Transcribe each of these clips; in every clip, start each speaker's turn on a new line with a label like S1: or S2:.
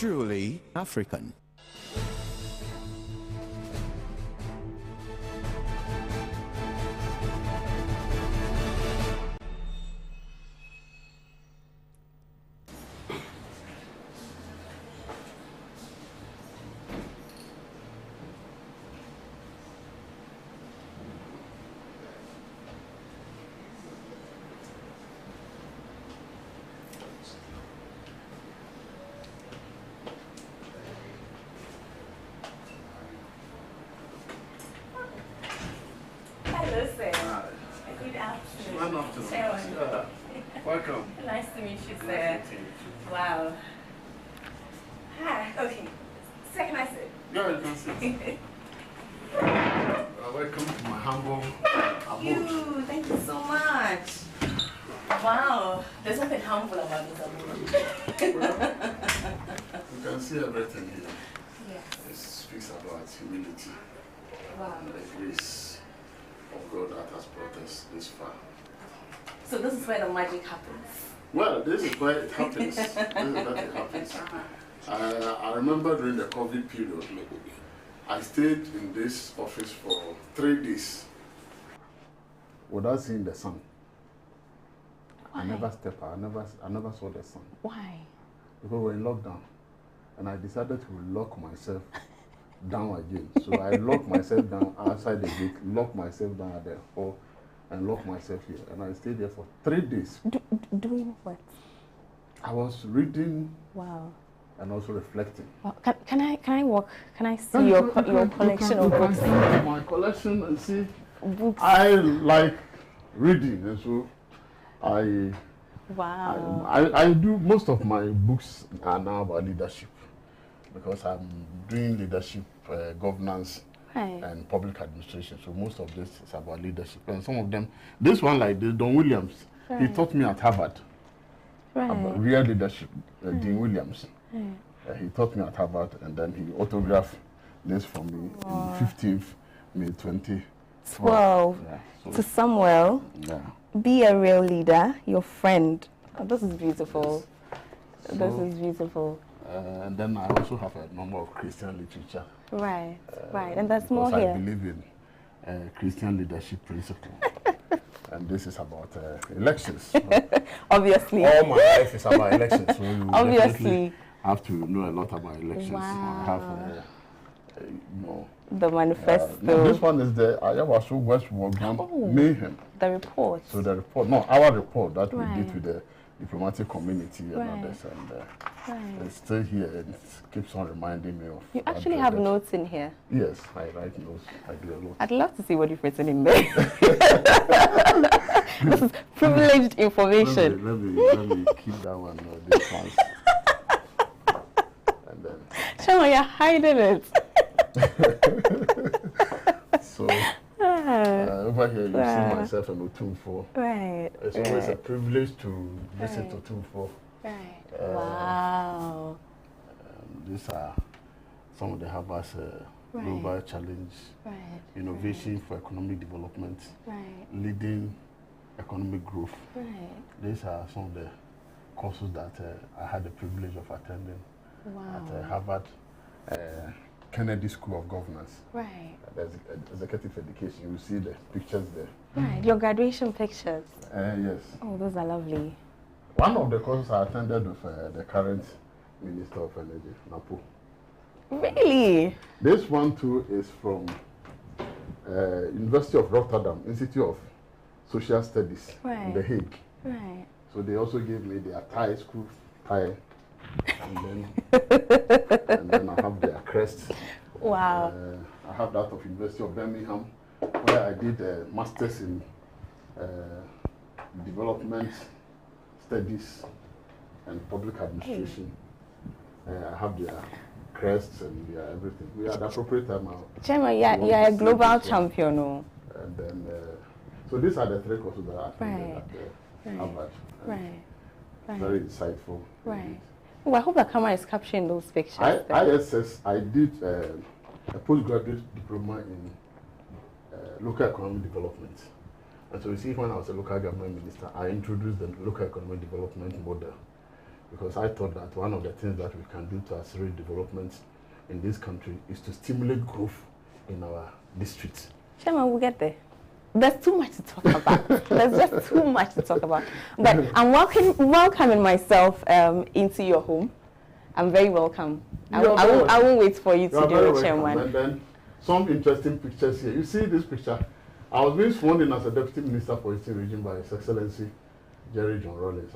S1: truly African.
S2: Welcome.
S3: Nice to meet you, sir. Wow. Hi. Okay. Sir, can I sit?
S2: Yeah, you can sit. Welcome to my humble abode.
S3: Thank you so much. Wow. There's nothing humble about this abode.
S2: You can see everything here.
S3: Yes.
S2: It speaks about humility.
S3: Wow.
S2: And the grace of God that has brought us this far.
S3: So this is where the magic happens.
S2: Well, this is where it happens. This is where it happens. I remember during the COVID period, I stayed in this office for 3 days without seeing the sun.
S3: Why?
S2: I never stepped out. I never saw the sun.
S3: Why?
S2: Because we were in lockdown, and I decided to lock myself down again. So I locked myself down outside the gate, locked myself down at the hall, and locked myself here. And I stayed there for 3 days.
S3: Doing what?
S2: I was reading.
S3: Wow.
S2: And also reflecting.
S3: Well, can I walk? Can I see your collection of books?
S2: My collection and see.
S3: Books.
S2: I like reading, and so
S3: Wow.
S2: I do most of my books are now about leadership, because I'm doing leadership, governance,
S3: Right.
S2: and public administration. So most of this is about leadership, and some of them. This one, like this, Don Williams, he taught me at Harvard about real leadership. Dean Williams. He taught me at Harvard, and then he autographed this for me in 15th May 2012. Yeah, so
S3: to Samuel, be a real leader, your friend. Oh, this is beautiful.
S2: Yes.
S3: This is beautiful.
S2: And then I also have a number of Christian literature.
S3: Right, right. And there's more here.
S2: I believe in Christian leadership principle. And this is about elections.
S3: Obviously.
S2: All my life is about elections. So you
S3: obviously
S2: have to know a lot about elections.
S3: Wow.
S2: I have,
S3: the manifesto.
S2: No, this one is the Ayawaso Westward Mayhem.
S3: The report.
S2: So the report, no, our report that we did with the diplomatic community and others, and it's still here, and it keeps on reminding me of.
S3: You actually have notes in here?
S2: Yes, I write notes. I do a lot.
S3: I'd love to see what you've written in there. This is privileged information.
S2: Let me keep that one. This one. And then.
S3: Shama, you're hiding it.
S2: So over here you see myself in Otumfo.
S3: Right.
S2: It's always a privilege to visit Otumfo.
S3: Right. Wow.
S2: These are some of the Harvard's global challenge, innovation for economic development, leading economic growth. These are some of the courses that I had the privilege of attending at Harvard Kennedy School of Governance. Right. There's executive education. You see the pictures there.
S3: Right. Your graduation pictures.
S2: Yes.
S3: Oh, those are lovely.
S2: One of the courses I attended with the current Minister of Energy, Napo.
S3: Really?
S2: This one too is from University of Rotterdam, Institute of Social Studies in The Hague. Right. So they also gave me their tie, school tie, and then I have their crest.
S3: Wow.
S2: I have that of University of Birmingham, where I did a master's in development studies and public administration. I have their crests and their everything. We are at the appropriate time now.
S3: Chairman, you're a global champion. No?
S2: And then, so these are the 3 courses that I attended at Harvard.
S3: Right.
S2: Very insightful.
S3: Right. Oh, I hope the camera is capturing those pictures.
S2: ISS, I did a postgraduate diploma in local economic development. And so you see, when I was a local government minister, I introduced the local economic development model because I thought that one of the things that we can do to accelerate development in this country is to stimulate growth in our districts.
S1: Chairman, we'll get there. There's too much to talk about. There's just too much to talk about. But I'm welcoming myself into your home. I'm very welcome. I won't wait for you to do it, Chairman.
S2: And then some interesting pictures here. You see this picture? I was being sworn in as a Deputy Minister for Eastern Region by His Excellency Jerry John Rawlings.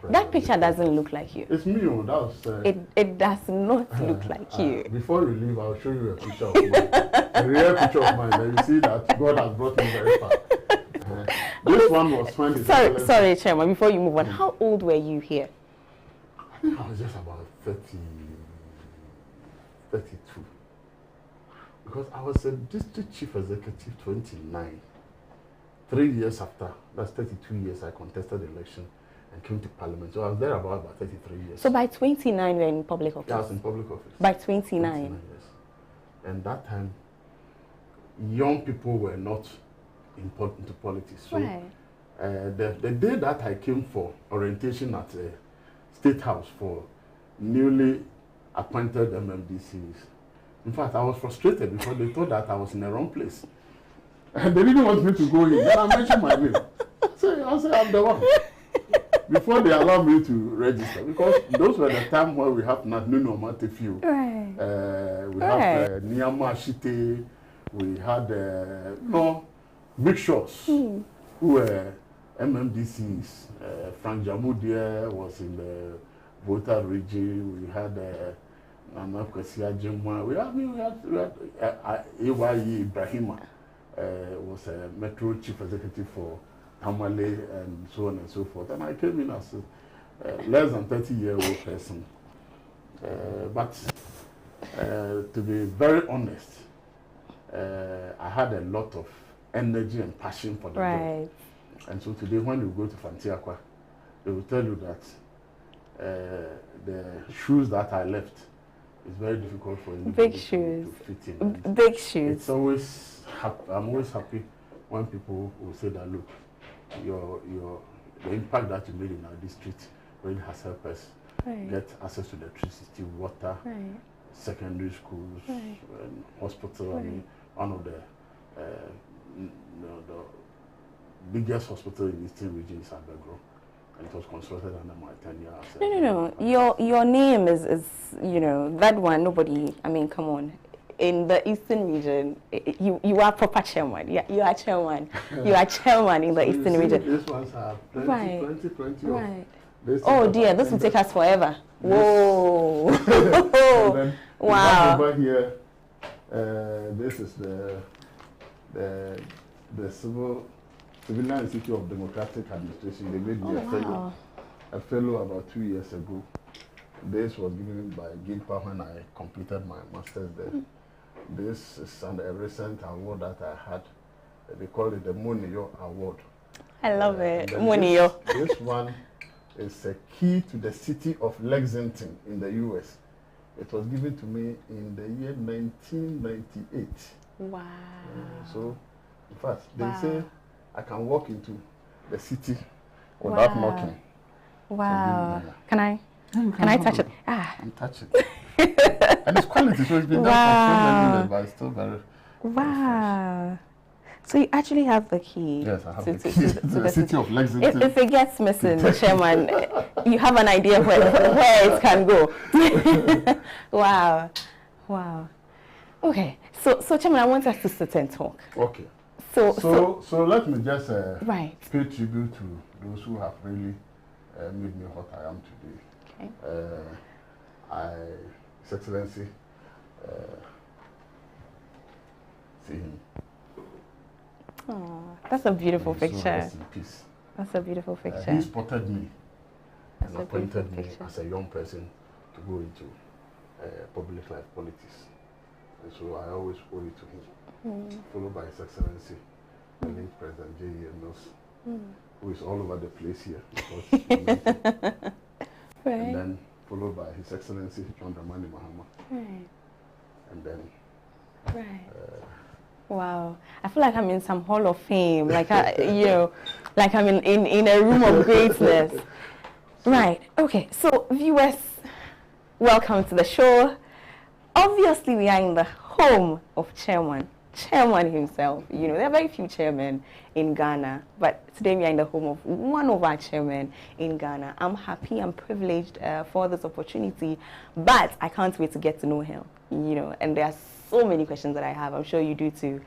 S1: That picture doesn't look like you.
S2: It's me. That was,
S1: it does not look like you.
S2: Before you leave, I'll show you a picture of mine. A real picture of mine. And you see that God has brought me very far. This one was fine.
S1: Sorry, Chairman, before you move on, how old were you here?
S2: I think I was just about 32. Because I was a district chief executive 29. 3 years after, that's 32 years, I contested the election and came to Parliament. So I was there about 33 years.
S1: So by 29, you were in public office?
S2: Yeah, I was in public office.
S1: By 29?
S2: 29 years. And that time, young people were not into politics. So
S1: right.
S2: The day that I came for orientation at the State House for newly appointed MMDCs, in fact, I was frustrated because they thought that I was in the wrong place. And they didn't want me to go in. Then I mentioned my name. I said, I'm the one. Before they allowed me to register, because those were the time when we have Nunu Matefiu.
S1: Right.
S2: We have Niyama Shite. We had big shots who were MMDCs. Frank Jamudia was in the Volta region. We had Ama Pratt.12 Jimwa. We had AYE Ibrahima. Was a Metro Chief Executive for Tamale and so on and so forth. And I came in as a less than 30-year-old person. But to be very honest, I had a lot of energy and passion for the job. And so today when you go to Fantiakwa, they will tell you that the shoes that I left is very difficult for anybody to fit in.
S1: Big shoes.
S2: It's always I'm always happy when people will say that, look, the impact that you made in our district really has helped us get access to electricity, water, secondary schools, and hospital. I mean, one of the biggest hospital in the Eastern region is Abegro. And it was constructed under my tenure.
S1: No. Your name is that one. Nobody. I mean, come on. In the Eastern region, you are proper chairman. Yeah, you are chairman. You are chairman in the Eastern region.
S2: These ones have plenty.
S1: Right. Oh dear, this will take us forever. Yes. Whoa.
S2: And then
S1: wow.
S2: Over here, this is the Civilian Institute of Democratic Administration. They made me a fellow about 2 years ago. This was given by GIGPA when I completed my master's there. This is a recent award that I had. They call it the Monio Award.
S1: I love it. Monio.
S2: This one is a key to the city of Lexington in the US. It was given to me in the year 1998.
S1: Wow.
S2: So, in fact, they say I can walk into the city without knocking.
S1: Wow. Can I touch it?
S2: I'm touching it. And it's quality, so it's been done for so many years, but it's still very
S1: fresh. So you actually have the key.
S2: Yes, I have the key to the city of Lexington.
S1: If it gets missing, Chairman, you have an idea where it can go. Wow. Okay, so Chairman, I want us to sit and talk.
S2: Okay. So let me just pay tribute to those who have really made me what I am today. Okay. His Excellency, see him.
S1: Oh, that's a beautiful picture.
S2: So rest in peace.
S1: That's a beautiful picture.
S2: He spotted me and appointed me as a young person to go into public life politics. And so I always owe it to him. Followed by His Excellency, the late President J.E. Mills, who is all over the place here. And then followed by His Excellency John Dramani Mahama. And then
S1: wow, I feel like I'm in some Hall of Fame, like like I'm in a room of greatness. Right. Okay. So viewers, welcome to the show. Obviously, we are in the home of chairman himself. You know, there are very few chairmen in Ghana, but today we are in the home of one of our chairmen in Ghana. I'm happy, I'm privileged for this opportunity, but I can't wait to get to know him. You know, and there are so many questions that I have. I'm sure you do too.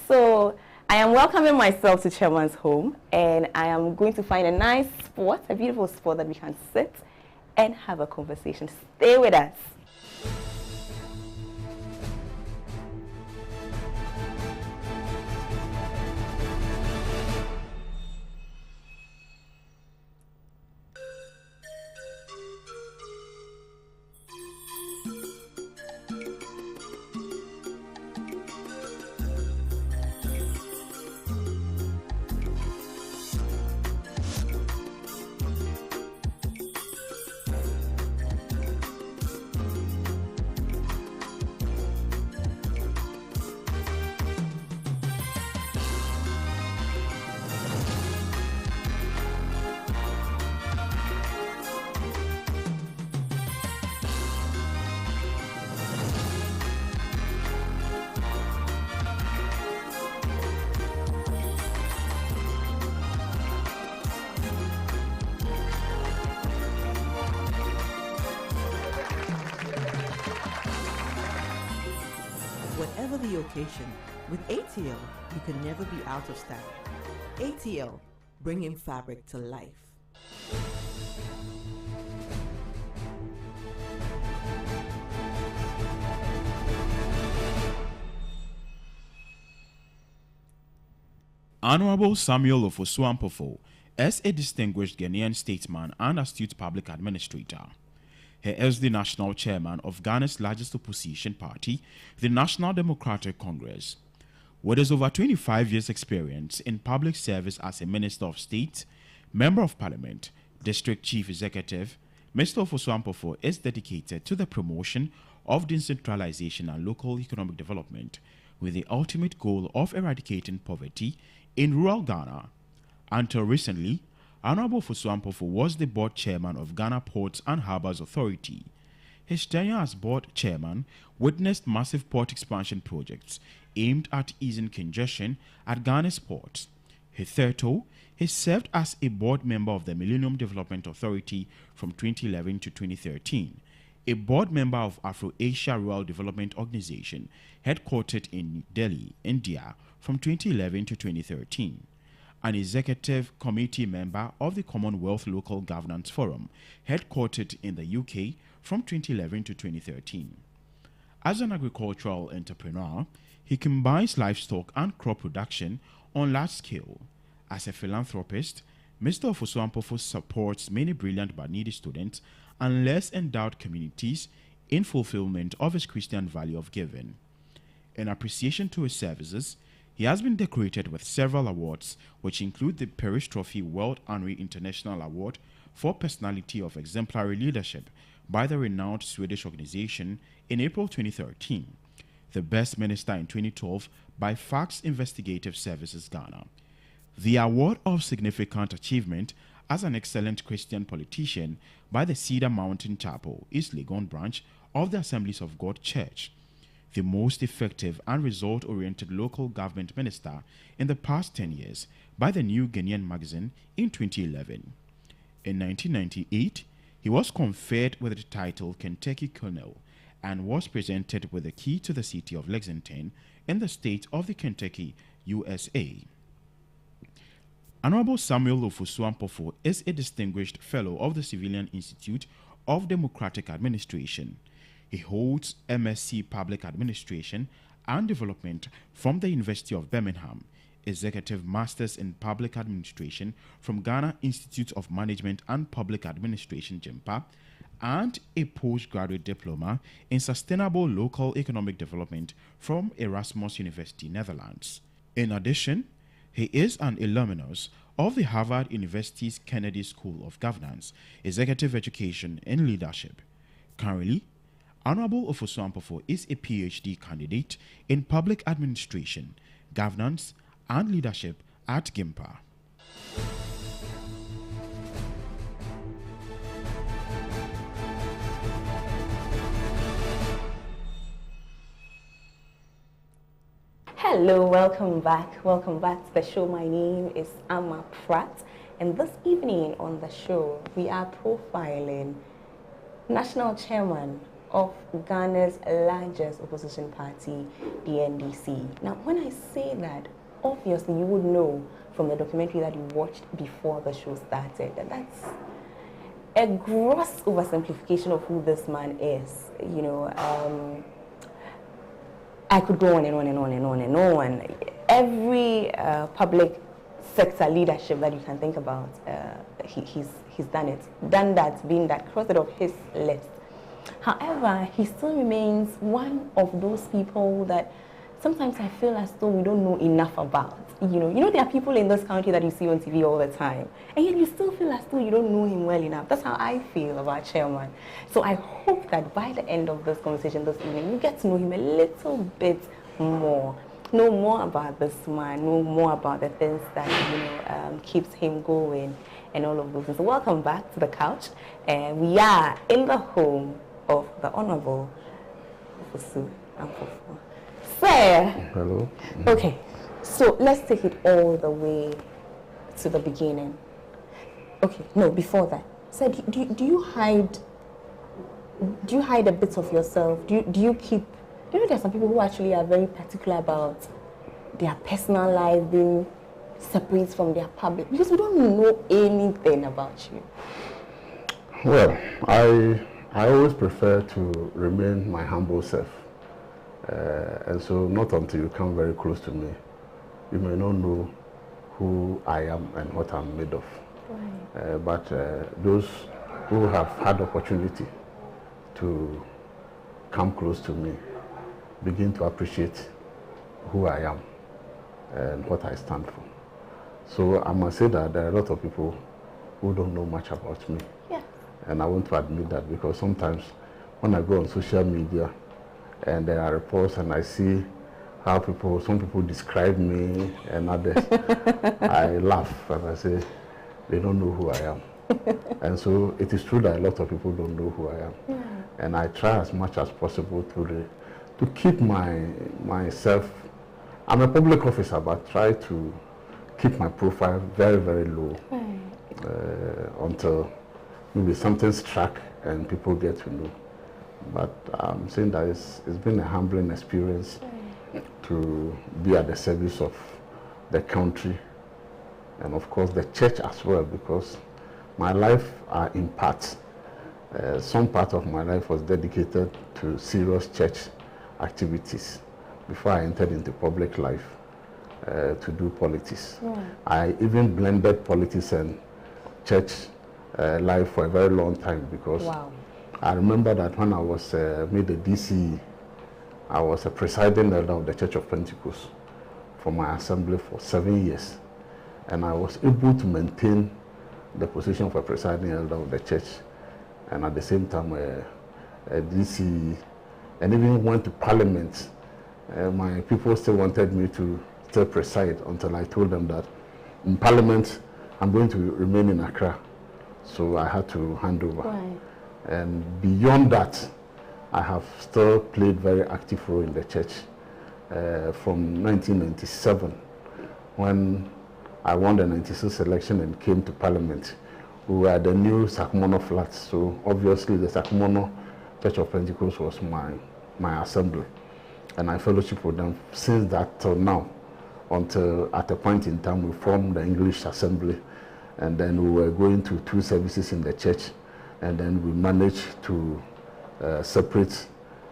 S1: So I am welcoming myself to chairman's home, and I am going to find a nice spot, a beautiful spot that we can sit and have a conversation. Stay with us.
S4: Whatever the occasion, with ATL, you can never be out of style. ATL, bringing fabric to life.
S5: Honorable Samuel Ofosu-Ampofo is a distinguished Ghanaian statesman and astute public administrator. He is the national chairman of Ghana's largest opposition party, the National Democratic Congress. With his over 25 years' experience in public service as a Minister of State, Member of Parliament, District Chief Executive, Mr. Ofosu-Ampofo is dedicated to the promotion of decentralization and local economic development, with the ultimate goal of eradicating poverty in rural Ghana. Until recently, Honorable Ofosu-Ampofo was the board chairman of Ghana Ports and Harbours Authority. His tenure as board chairman witnessed massive port expansion projects aimed at easing congestion at Ghana's ports. Hitherto, he served as a board member of the Millennium Development Authority from 2011 to 2013, a board member of Afro-Asia Rural Development Organization, headquartered in Delhi, India, from 2011 to 2013. An executive committee member of the Commonwealth Local Governance Forum, headquartered in the UK from 2011 to 2013. As an agricultural entrepreneur, he combines livestock and crop production on large scale. As a philanthropist, Mr. Ofosu-Ampofo supports many brilliant but needy students and less endowed communities in fulfillment of his Christian value of giving. In appreciation to his services, he has been decorated with several awards, which include the Paris Trophy World Henry International Award for Personality of Exemplary Leadership by the renowned Swedish organization in April 2013, the Best Minister in 2012 by Facts Investigative Services Ghana, the Award of Significant Achievement as an Excellent Christian Politician by the Cedar Mountain Chapel, East Legon branch of the Assemblies of God Church, the most effective and result-oriented local government minister in the past 10 years by the New Ghanaian magazine in 2011. In 1998, he was conferred with the title Kentucky Colonel and was presented with the key to the city of Lexington in the state of the Kentucky, USA. Honorable Samuel Ofosu-Ampofo is a distinguished fellow of the Civilian Institute of Democratic Administration. He holds MSc Public Administration and Development from the University of Birmingham, Executive Masters in Public Administration from Ghana Institute of Management and Public Administration, GIMPA, and a postgraduate diploma in Sustainable Local Economic Development from Erasmus University, Netherlands. In addition, he is an alumnus of the Harvard University's Kennedy School of Governance, Executive Education and Leadership. Currently, Honorable Ofosu-Ampofo is a PhD candidate in Public Administration, Governance, and Leadership at GIMPA.
S1: Hello, welcome back. Welcome back to the show. My name is Ama Pratt, and this evening on the show, we are profiling National Chairman of Ghana's largest opposition party, the NDC. Now, when I say that, obviously you would know from the documentary that you watched before the show started that that's a gross oversimplification of who this man is. You know, I could go on and on and on and on and on. Every public sector leadership that you can think about, he's done it. Done that, been that, crossed it off his list. However, he still remains one of those people that sometimes I feel as though we don't know enough about. You know, there are people in this country that you see on TV all the time, and yet you still feel as though you don't know him well enough. That's how I feel about Chairman. So I hope that by the end of this conversation this evening, you get to know him a little bit more. Know more about this man, know more about the things that, keeps him going and all of those things. So welcome back to the couch. And we are in the home of the Honorable Fusu Amfofo. Sir.
S2: Hello.
S1: Okay. So let's take it all the way to the beginning. Okay, no, before that. So do you hide a bit of yourself? Do you keep, there are some people who actually are very particular about their personal life being separate from their public, because we don't know anything about you.
S2: Well, I always prefer to remain my humble self. And so not until you come very close to me, you may not know who I am and what I'm made of. Right. But those who have had opportunity to come close to me begin to appreciate who I am and what I stand for. So I must say that there are a lot of people who don't know much about me. Yeah. And I want to admit that, because sometimes when I go on social media and there are reports and I see how some people describe me and others, I laugh and I say, they don't know who I am. And so it is true that a lot of people don't know who I am. Yeah. And I try as much as possible to keep myself. I'm a public officer, but try to keep my profile very, very low. Right. Until maybe something struck and people get to know. But I'm saying that it's been a humbling experience. Right. To be at the service of the country and of course the church as well, because my life are in parts. Some part of my life was dedicated to serious church activities before I entered into public life to do politics. Yeah. I even blended politics and church life for a very long time, because wow. I remember that when I was made a DCE, I was a presiding elder of the Church of Pentecost for my assembly for 7 years. And I was able to maintain the position of a presiding elder of the church, and at the same time a DCE, and even went to Parliament. My people still wanted me to still preside until I told them that in Parliament I'm going to remain in Accra. So I had to hand over. Right. And beyond that, I have still played very active role in the church from 1997, when I won the 96 election and came to Parliament. We were at the new Sakumono flats, so obviously the Sakumono Church of Pentecost was my assembly, and I fellowship with them since that till now, until at a point in time we formed the English Assembly, and then we were going to 2 services in the church, and then we managed to separate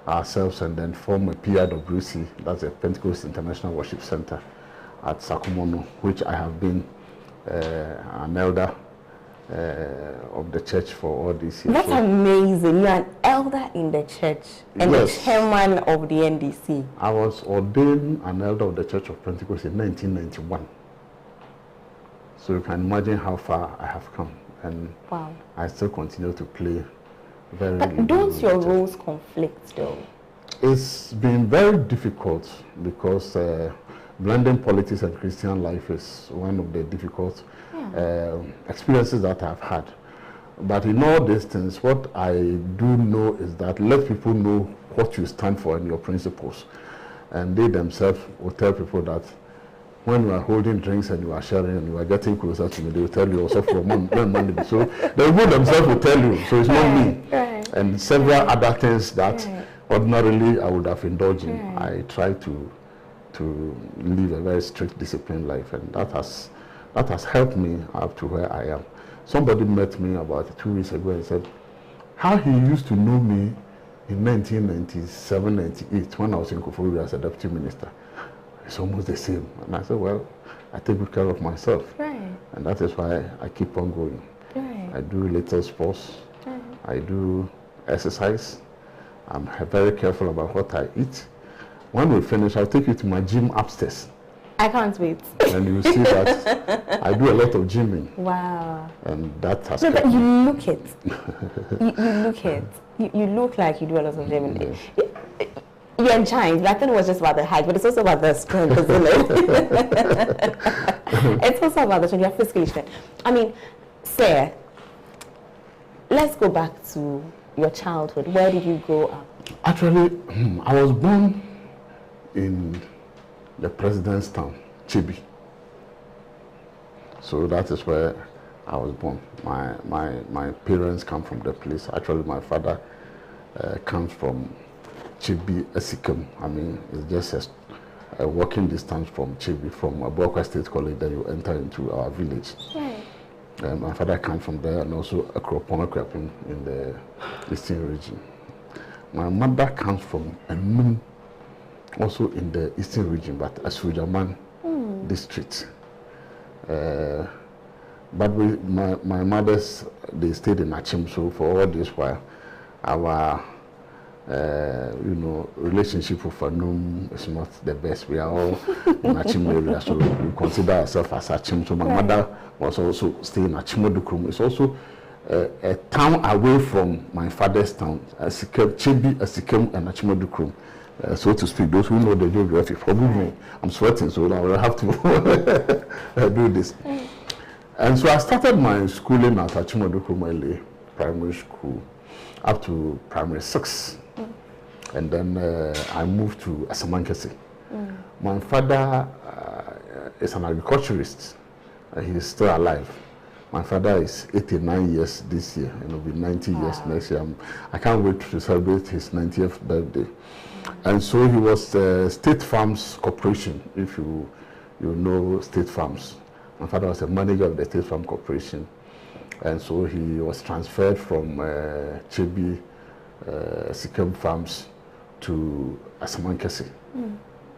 S2: ourselves and then form a PIWC, that's a Pentecost International Worship Center at Sakumono, which I have been an elder of the church for all these years.
S1: That's amazing. You're an elder in the church and yes. The chairman of the NDC.
S2: I was ordained an elder of the Church of Pentecost in 1991. So you can imagine how far I have come. And wow. I still continue to play very.
S1: But don't your roles conflict though?
S2: It's been very difficult, because blending politics and Christian life is one of the difficult experiences that I've had. But in all these things, what I do know is that let people know what you stand for and your principles. And they themselves will tell people that when you are holding drinks and you are sharing and you are getting closer to me, they will tell you also from money. So they will themselves will tell you. So it's not me.
S1: Right.
S2: And several other things that ordinarily I would have indulged in. I try to live a very strict, disciplined life, and that has helped me up to where I am. Somebody met me about 2 weeks ago and said how he used to know me in 1997, 98 when I was in Koforidua as a deputy minister. It's almost the same. And I said, well, I take good care of myself.
S1: Right.
S2: And that is why I keep on going.
S1: Right.
S2: I do little sports. I do exercise. I'm very careful about what I eat. When we finish, I'll take you to my gym upstairs.
S1: I can't wait.
S2: And you see that I do a lot of gymming.
S1: Wow.
S2: And that has
S1: No, but
S2: me.
S1: you look it. you look it. You look like you do a lot of gymming. You're enjoying. I think it was just about the height, but it's also about the strength, isn't it? It's also about the strength. You're physically strong. I mean, Sarah, let's go back to your childhood. Where did you grow up?
S2: Actually, I was born in the President's Town, Chibi. So that is where I was born. My parents come from the place. Actually, my father comes from Chibi, Esikem. I mean, it's just a walking distance from Chibi, from Abuakwa State College, then you enter into our village. Right. My father comes from there, and also Akropon in the eastern region. My mother comes from Enum, also in the eastern region, but Asujaman district. But my mothers, they stayed in Achim, so for all this while, our relationship with Anum is not the best. We are all in Achim area, so we consider ourselves as Achim. So my mother was also staying in Achimodukrum. It's also a town away from my father's town, Chibi, Esikem, and Achimodukrum. So to speak, those who know the geography, probably me. I'm sweating, so I will have to do this. And so I started my schooling at Achimodukrum LA Primary School up to primary 6. And then I moved to Asamankese. My father is an agriculturist. He is still alive. My father is 89 years this year, and will be 90 years next year. I can't wait to celebrate his 90th birthday. And so he was State Farms Corporation, if you know State Farms. My father was a manager of the State Farm Corporation. And so he was transferred from Chibi, Sikem Farms to Asamankese.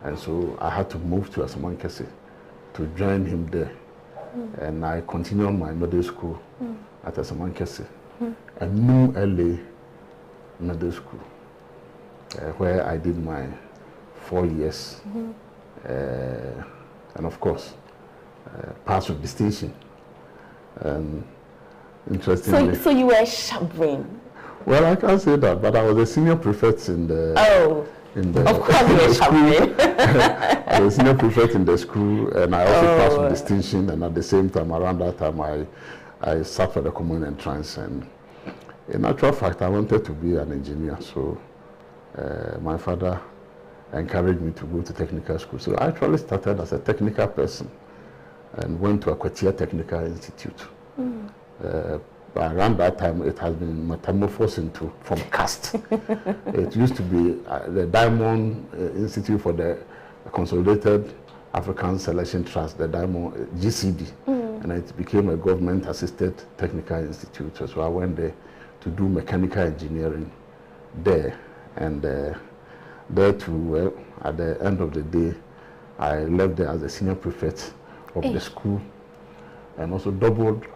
S2: And so I had to move to Asamankese to join him there. And I continued my middle school at Asamankese and New LA Middle School, where I did my 4 years. And of course, passed with distinction. Interestingly,
S1: so you were a sharp brain.
S2: Well, I can't say that, but I was a senior prefect in the.
S1: Of course, you were a sharp brain.
S2: I was a senior prefect in the school, and I also passed with distinction. And at the same time, around that time, I sat for the common entrance. And in actual fact, I wanted to be an engineer. So my father encouraged me to go to technical school. So I actually started as a technical person and went to Akwatia Technical Institute. Around that time, it has been metamorphosed from cast. It used to be the Diamond Institute for the Consolidated African Selection Trust, the Diamond GCD, and it became a government-assisted technical institute. So I went there to do mechanical engineering there, and there too. Well, at the end of the day, I left there as a senior prefect of the school, and also doubled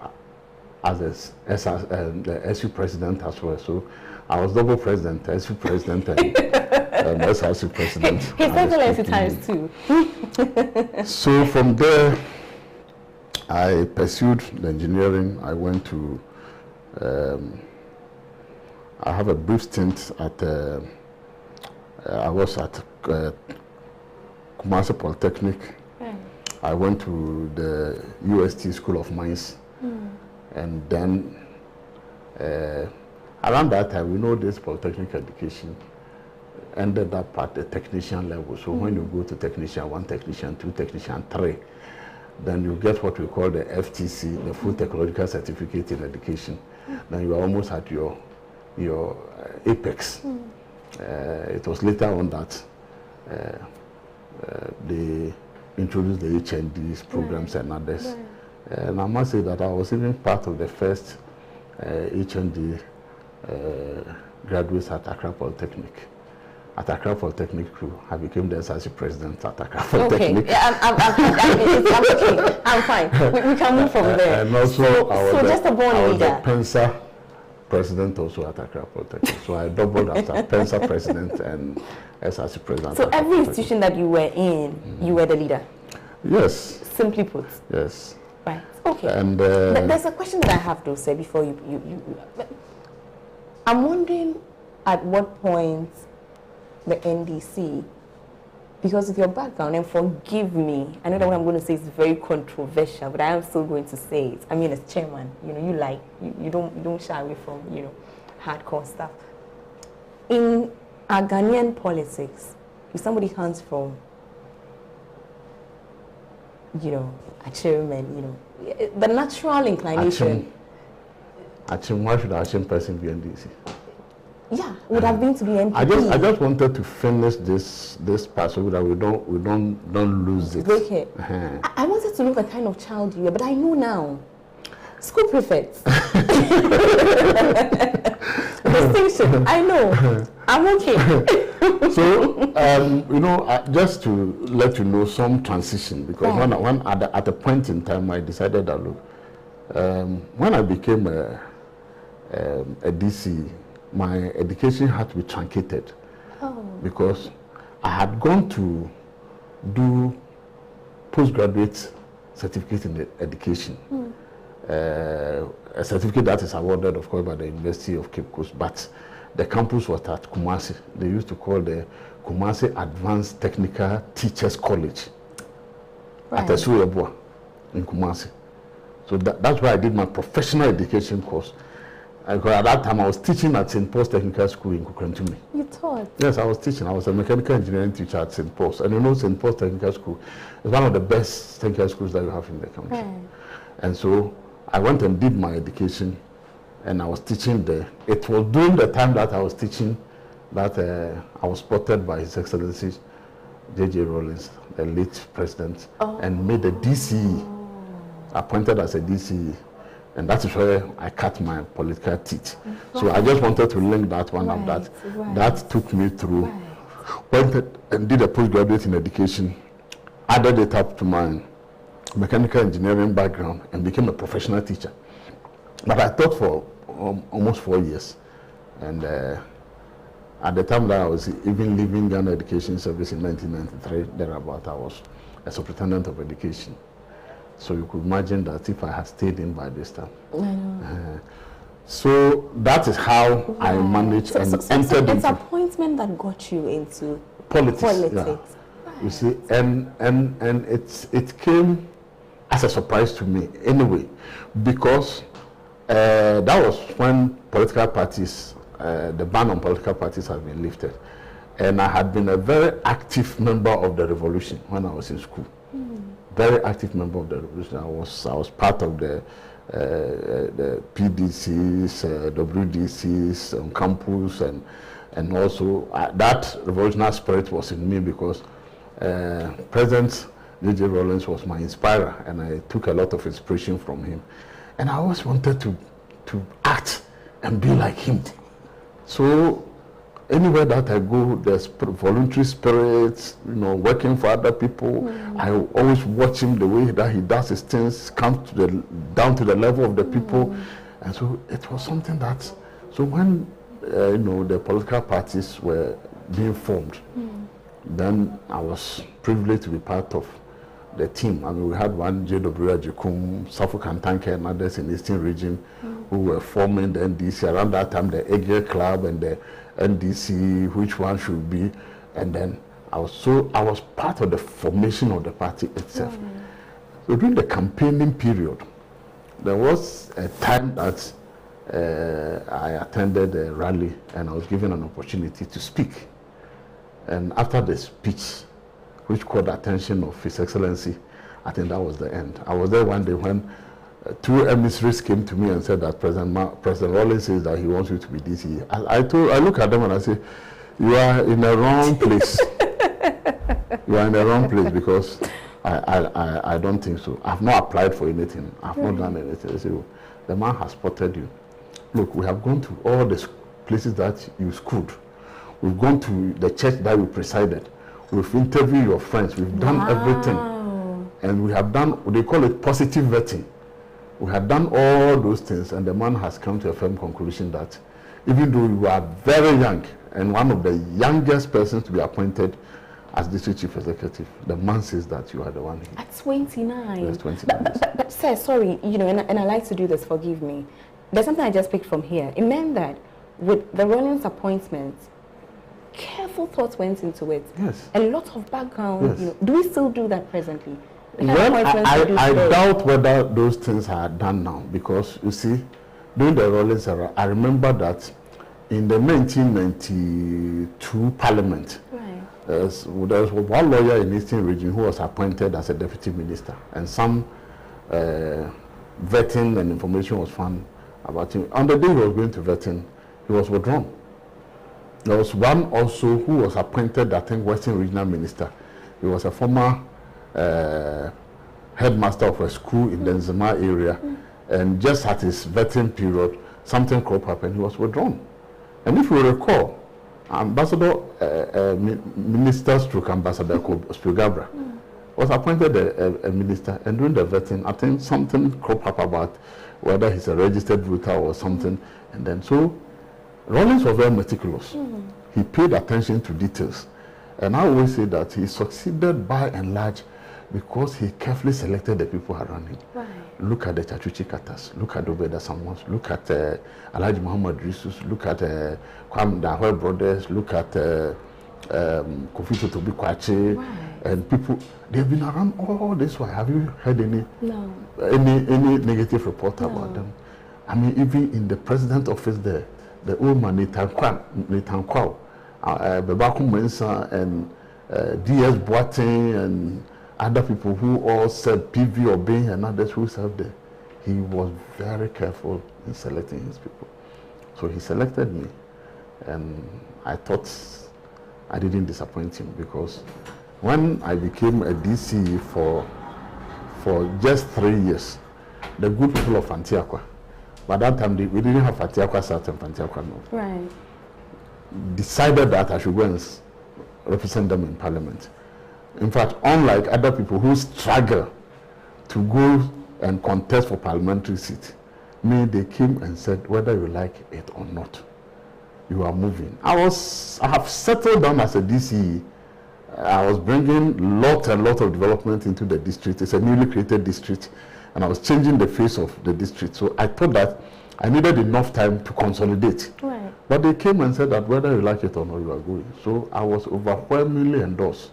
S2: as the SU president as well. So I was double president, SU president, and SRC president.
S1: His Excellency times 2.
S2: So from there, I pursued the engineering. I went to, I have a brief stint at, I was at Kumasi Polytechnic. I went to the UST School of Mines. And then around that time, we know this polytechnic education ended up at the technician level. So when you go to technician 1, technician 2, technician 3, then you get what we call the FTC, the Full Technological Certificate in Education. Then you are almost at your apex. It was later on that they introduced the HNDs programs and others. And I must say that I was even part of the first HND graduates at Accra Polytechnic. At Accra Polytechnic crew, I became the SRC president at Accra Polytechnic.
S1: Okay, I'm fine. We can move from there.
S2: And also, I was
S1: just a born leader.
S2: the PENSA president also at Accra Polytechnic. So I doubled after PENSA president and SRC president.
S1: So every institution that you were in, you were the leader?
S2: Yes.
S1: Simply put?
S2: Yes.
S1: Right. Okay.
S2: And
S1: there's a question that I have to say before you I'm wondering at what point the NDC, because of your background, and forgive me, I know that what I'm going to say is very controversial, but I am still going to say it. I mean, as chairman, you don't shy away from, hardcore stuff. In our Ghanaian politics, if somebody comes from, a chairman, the natural inclination.
S2: Why should a Achim person be NDC?
S1: Yeah, would have been to be NPP.
S2: I just wanted to finish this part so that we don't lose it.
S1: Okay. I wanted to know the kind of child you were, but I know now. School prefect. Distinction. I know. I'm okay.
S2: So just to let you know some transition, because when at a point in time I decided that look, when I became a DC, my education had to be truncated because I had gone to do postgraduate certificate in education. A certificate that is awarded, of course, by the University of Cape Coast, but the campus was at Kumasi. They used to call the Kumasi Advanced Technical Teachers College at Esuebua in Kumasi. So that's where I did my professional education course. Because at that time I was teaching at St. Paul's Technical School in Kukrantumi.
S1: You taught?
S2: Yes, I was teaching. I was a mechanical engineering teacher at St. Paul's. And St. Paul's Technical School is one of the best technical schools that you have in the country. And so I went and did my education, and I was teaching there. It was during the time that I was teaching that I was spotted by His Excellency J.J. Rawlings, the late president, and made a DCE, appointed as a DCE. And that is where I cut my political teeth. So I just wanted to link that one up. That took me through. Went and did a postgraduate in education, added it up to my mechanical engineering background, and became a professional teacher. But I taught for almost 4 years. And at the time that I was even leaving Ghana Education Service in 1993, thereabout, I was a superintendent of education. So you could imagine that if I had stayed in by this time. So that is how I managed and entered into...
S1: It's appointment that got you into
S2: politics. Yeah. You see, and it came as a surprise to me anyway, because that was when political parties, the ban on political parties had been lifted. And I had been a very active member of the revolution when I was in school. Very active member of the revolution. I was part of the PDCs, WDCs on campus, and also that revolutionary spirit was in me because President J.J. Rawlings was my inspirer, and I took a lot of inspiration from him. And I always wanted to act and be like him. So anywhere that I go, there's voluntary spirits, working for other people. I always watch him, the way that he does his things, comes down to the level of the people. And so it was something that, so when, the political parties were being formed, then I was privileged to be part of the team. I mean, we had one J.W. Ajikum, Suffolk and Tanker, and others in the Eastern region who were forming the NDC. Around that time, the Egger Club and the NDC, which one should be, and then I was part of the formation of the party itself. So during the campaigning period, there was a time that I attended a rally and I was given an opportunity to speak. And after the speech, which caught the attention of His Excellency, I think that was the end. I was there one day when two emissaries came to me and said that President Rawlings says that he wants you to be DC. I look at them and I say, you are in the wrong place. You are in the wrong place, because I don't think so. I've not applied for anything. I've not done anything. So the man has spotted you. Look, we have gone to all the places that you schooled. We've gone to the church that you presided. We've interviewed your friends. We've done everything. And we have done, they call it positive vetting. We have done all those things, and the man has come to a firm conclusion that even though you are very young and one of the youngest persons to be appointed as district chief executive, the man says that you are the one.
S1: At 29.
S2: Yes, 29.
S1: But sir, sorry, you know, and I like to do this, forgive me. There's something I just picked from here. It meant that with the Rawlings appointment, careful thoughts went into it.
S2: Yes.
S1: A lot of background.
S2: Yes.
S1: You know, do we still do that presently?
S2: Well, I doubt whether those things are done now, because you see, during the Rawlings era, I remember that in the 1992 Parliament, there was one lawyer in Eastern Region who was appointed as a deputy minister, and some vetting and information was found about him. On the day he was going to vetting, he was withdrawn. There was one also who was appointed, I think, Western Regional Minister. He was a former headmaster of a school in the Nzema area, and just at his vetting period, something cropped up and he was withdrawn. And if you recall, Ambassador Minister Stroke Ambassador Spugabra was appointed a minister, and during the vetting, I think something cropped up about whether he's a registered voter or something, and then so Rawlings was very meticulous. He paid attention to details, and I always say that he succeeded by and large because he carefully selected the people around him.
S1: Right.
S2: Look at the Chachuchi Katas, look at Obeda Samons, look at Alhaji Muhammad Risus, look at Kwame Dahwe brothers, look at Kofi Totobi Kwache, and people, they've been around all this while. Have you heard any negative report about them? I mean, even in the president's office there, the old man Nathan Kwao, Bebaku Mensa, and D.S. Boateng, and other people who all said PV Obeng and others who served there. He was very careful in selecting his people. So he selected me, and I thought I didn't disappoint him, because when I became a DC for just 3 years, the good people of Antiaqua, by that time we didn't have Antiaqua South and Antiaqua North, decided that I should go and represent them in Parliament. In fact, unlike other people who struggle to go and contest for parliamentary seat, they came and said, whether you like it or not, you are moving. I have settled down as a DCE. I was bringing lot and lot of development into the district. It's a newly created district, and I was changing the face of the district. So I thought that I needed enough time to consolidate. Right. But they came and said that whether you like it or not, you are going. So I was overwhelmingly endorsed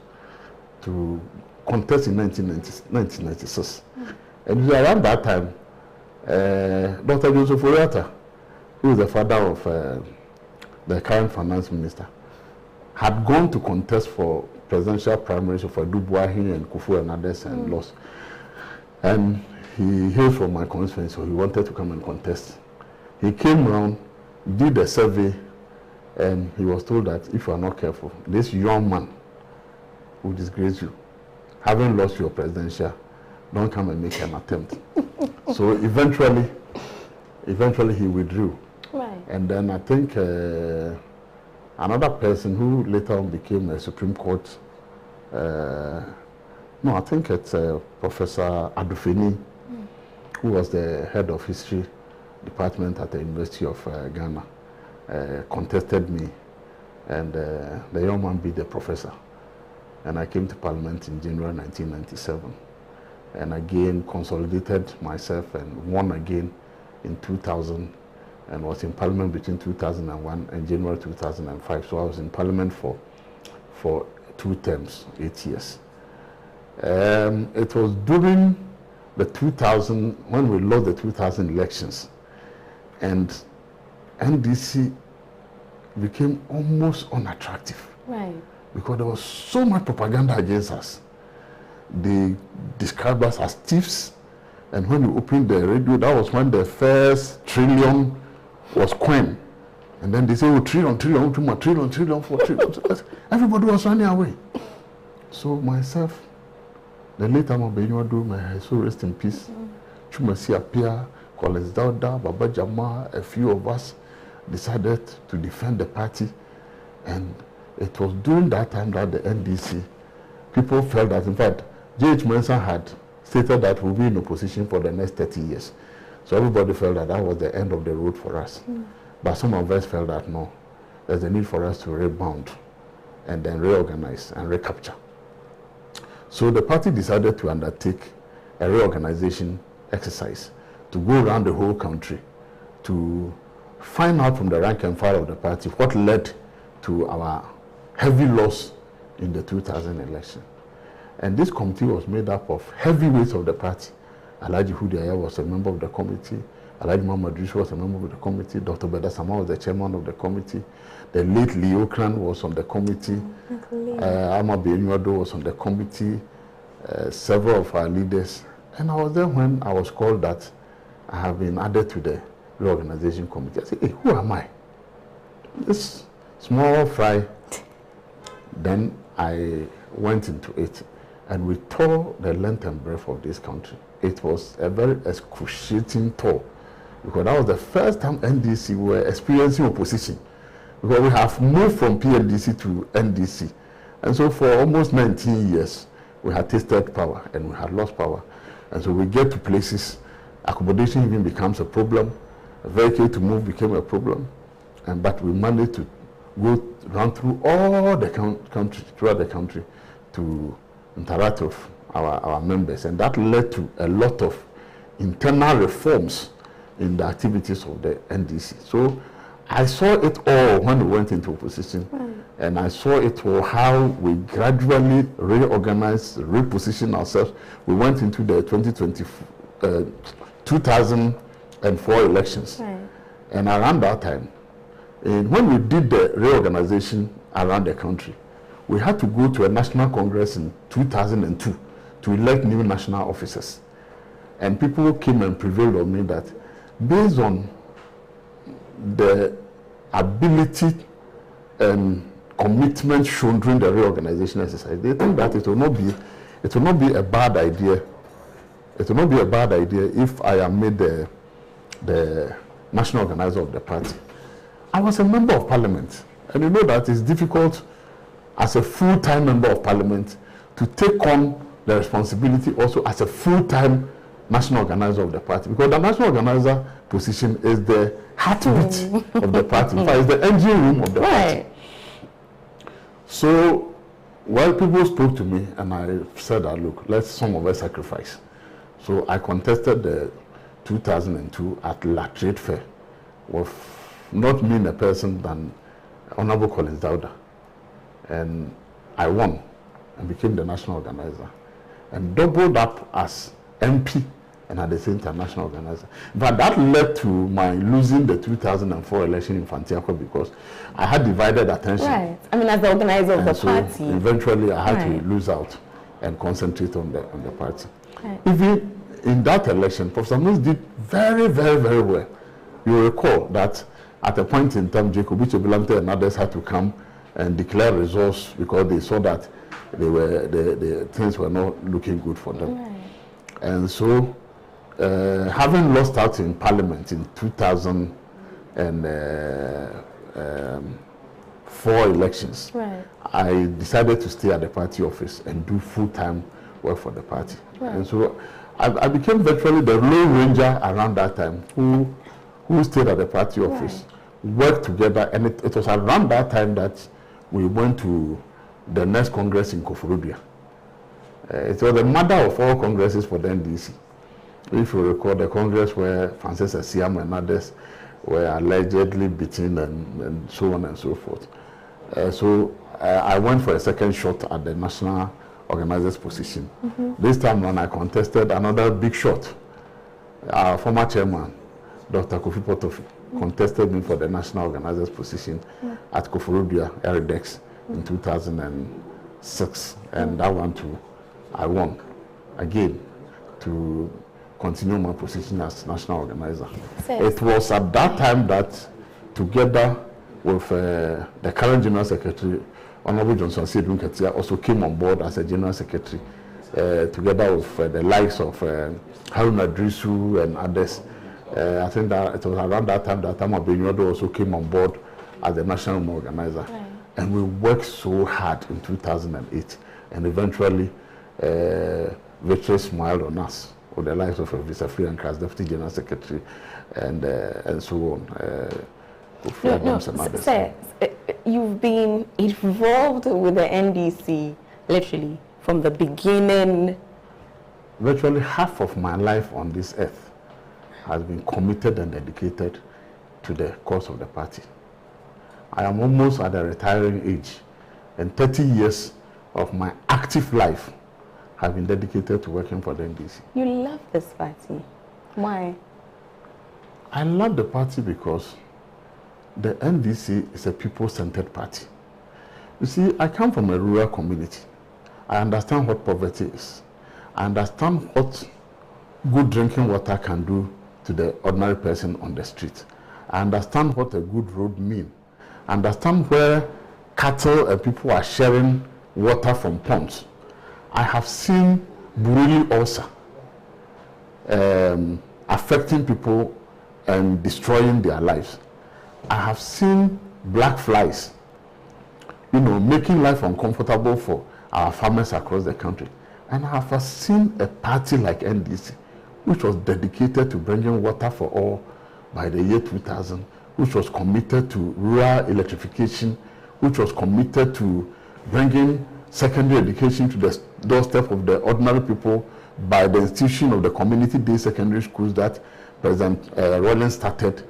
S2: to contest in 1996. And around that time, Dr. Joseph Oriata, who is the father of the current finance minister, had gone to contest for presidential primaries for Dubuahi and Kufu and others, and lost. And he hailed from my constituency, so he wanted to come and contest. He came around, did a survey, and he was told that if you are not careful, this young man will disgrace you. Having lost your presidential, don't come and make an attempt. So eventually he withdrew. Right. And then I think another person who later on became a Supreme Court, I think it's Professor Adufeni, who was the head of history department at the University of Ghana, contested me, and the young man beat the professor. And I came to Parliament in January 1997, and again consolidated myself and won again in 2000, and was in Parliament between 2001 and January 2005. So I was in Parliament for 2 terms, 8 years. It was during the 2000, when we lost the 2000 elections, and NDC became almost unattractive. Right. because there was so much propaganda against us. They described us as thieves, and when you opened the radio, that was when the first trillion was coined. And then they say, oh, trillion, 4 trillion. Everybody was running away. So myself, the late Ama Pratt.12, my soul rest in peace. Chumasi Apia, Collins Dauda, Baba Jama, a few of us decided to defend the party. And it was during that time that the NDC, people felt that, in fact, J.H. Mensah had stated that we'll be in opposition for the next 30 years. So everybody felt that that was the end of the road for us. But some of us felt that no, there's a need for us to rebound and then reorganize and recapture. So the party decided to undertake a reorganization exercise to go around the whole country to find out from the rank and file of the party what led to our heavy loss in the 2000 election. And this committee was made up of heavyweights of the party. Alhaji Hudiaya was a member of the committee. Alhaji Muhammad Yusuf was a member of the committee. Dr. Beda Sama was the chairman of the committee. The late Leo Kran was on the committee. Ama Pratt.12 was on the committee. Several of our leaders. And I was there when I was called that I have been added to the reorganization committee. I said, hey, who am I? This small fry. Then I went into it. And we tore the length and breadth of this country. It was a very excruciating tour, because that was the first time NDC were experiencing opposition. Because we have moved from PNDC to NDC. And so for almost 19 years, we had tasted power and we had lost power. And so we get to places, accommodation even becomes a problem. A vehicle to move became a problem. But we managed to run through all the country, throughout the country, to interact with our members, and that led to a lot of internal reforms in the activities of the NDC. So I saw it all when we went into opposition, and I saw it all how we gradually reorganized, repositioned ourselves. We went into the 2004 elections, and around that time, when we did the reorganization around the country, we had to go to a national congress in 2002 to elect new national officers. And people came and prevailed on me that based on the ability and commitment shown during the reorganization exercise, they think that it will not be a bad idea. It will not be a bad idea if I am made the national organizer of the party. I was a member of parliament, and you know that it's difficult as a full-time member of parliament to take on the responsibility also as a full-time national organizer of the party, because the national organizer position is the heartbeat of the party. In fact, it's the engine room of the party. So, while people spoke to me, and I said that, look, let some of us sacrifice. So I contested the 2002 at La Trade Fair with not me a person than Honorable Collins Dauda. And I won and became the national organizer and doubled up as MP and at the same time national organizer. But that led to my losing the 2004 election in Fantiako because I had divided attention.
S1: Right. I mean, as the organizer of the party.
S2: Eventually, I had to lose out and concentrate on the party. Right. Even in that election, Professor Mills did very, very, very well. You recall that at a point in time, Jacob Ichebilante and others had to come and declare results because they saw that the things were not looking good for them. Right. And so, having lost out in Parliament in 2004 elections, I decided to stay at the party office and do full-time work for the party. Right. And so, I became virtually the lone ranger around that time who stayed at the party office, worked together, and it was around that time that we went to the next congress in Koforidua. It was the mother of all congresses for the NDC. If you recall, the congress where Francis Asiam and others were allegedly beaten and so on and so forth. So I went for a second shot at the national organizer's position. This time when I contested another big shot, our former chairman, Dr. Kofi Potofi, contested me for the national organizer's position at Koforidua, Eridex, in 2006, and that one too, I won again to continue my position as national organizer. It was at that time that, together with the current General Secretary, Honorable Johnson Sedun Ketia, also came on board as a General Secretary, together with the likes of Haruna Drisu and others. I think that it was around that time that Ama Pratt also came on board as the national organizer. Right. And we worked so hard in 2008, and eventually victory smiled on us, with the likes of Visa Free and Cras, Deputy General Secretary, and so on.
S1: Sir, you've been involved with the NDC literally from the beginning.
S2: Virtually half of my life on this earth has been committed and dedicated to the cause of the party. I am almost at a retiring age, and 30 years of my active life have been dedicated to working for the NDC.
S1: You love this party. Why?
S2: I love the party because the NDC is a people-centered party. You see, I come from a rural community. I understand what poverty is. I understand what good drinking water can do to the ordinary person on the street. I understand what a good road means. I understand where cattle and people are sharing water from ponds. I have seen Buruli ulcer affecting people and destroying their lives. I have seen black flies, making life uncomfortable for our farmers across the country. And I have seen a party like NDC, which was dedicated to bringing water for all by the year 2000, which was committed to rural electrification, which was committed to bringing secondary education to the doorstep of the ordinary people by the institution of the community-based secondary schools that President Rollins started.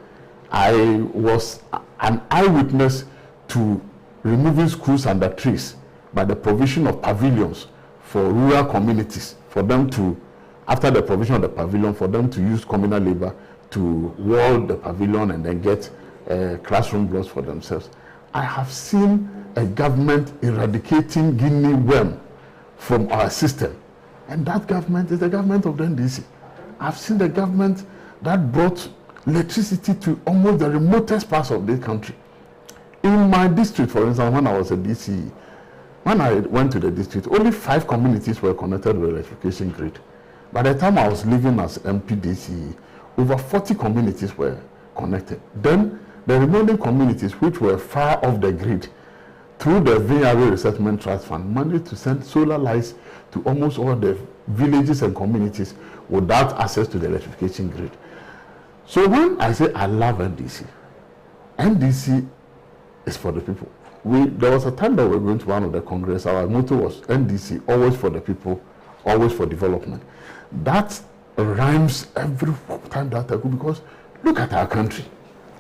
S2: I was an eyewitness to removing schools under trees by the provision of pavilions for rural communities, for them to, after the provision of the pavilion, for them to use communal labor to wall the pavilion and then get classroom blocks for themselves. I have seen a government eradicating guinea worm from our system, and that government is the government of the NDC. I've seen the government that brought electricity to almost the remotest parts of this country. In my district, for instance, when I was a DCE, when I went to the district, only 5 communities were connected with the electrification grid. By the time I was living as MP DCE, over 40 communities were connected. Then the remaining communities, which were far off the grid, through the VRA Resettlement Trust Fund, managed to send solar lights to almost all the villages and communities without access to the electrification grid. So when I say I love NDC, NDC is for the people. There was a time that we were going to one of the Congress, our motto was NDC, always for the people, always for development. That rhymes every time that I go, because look at our country.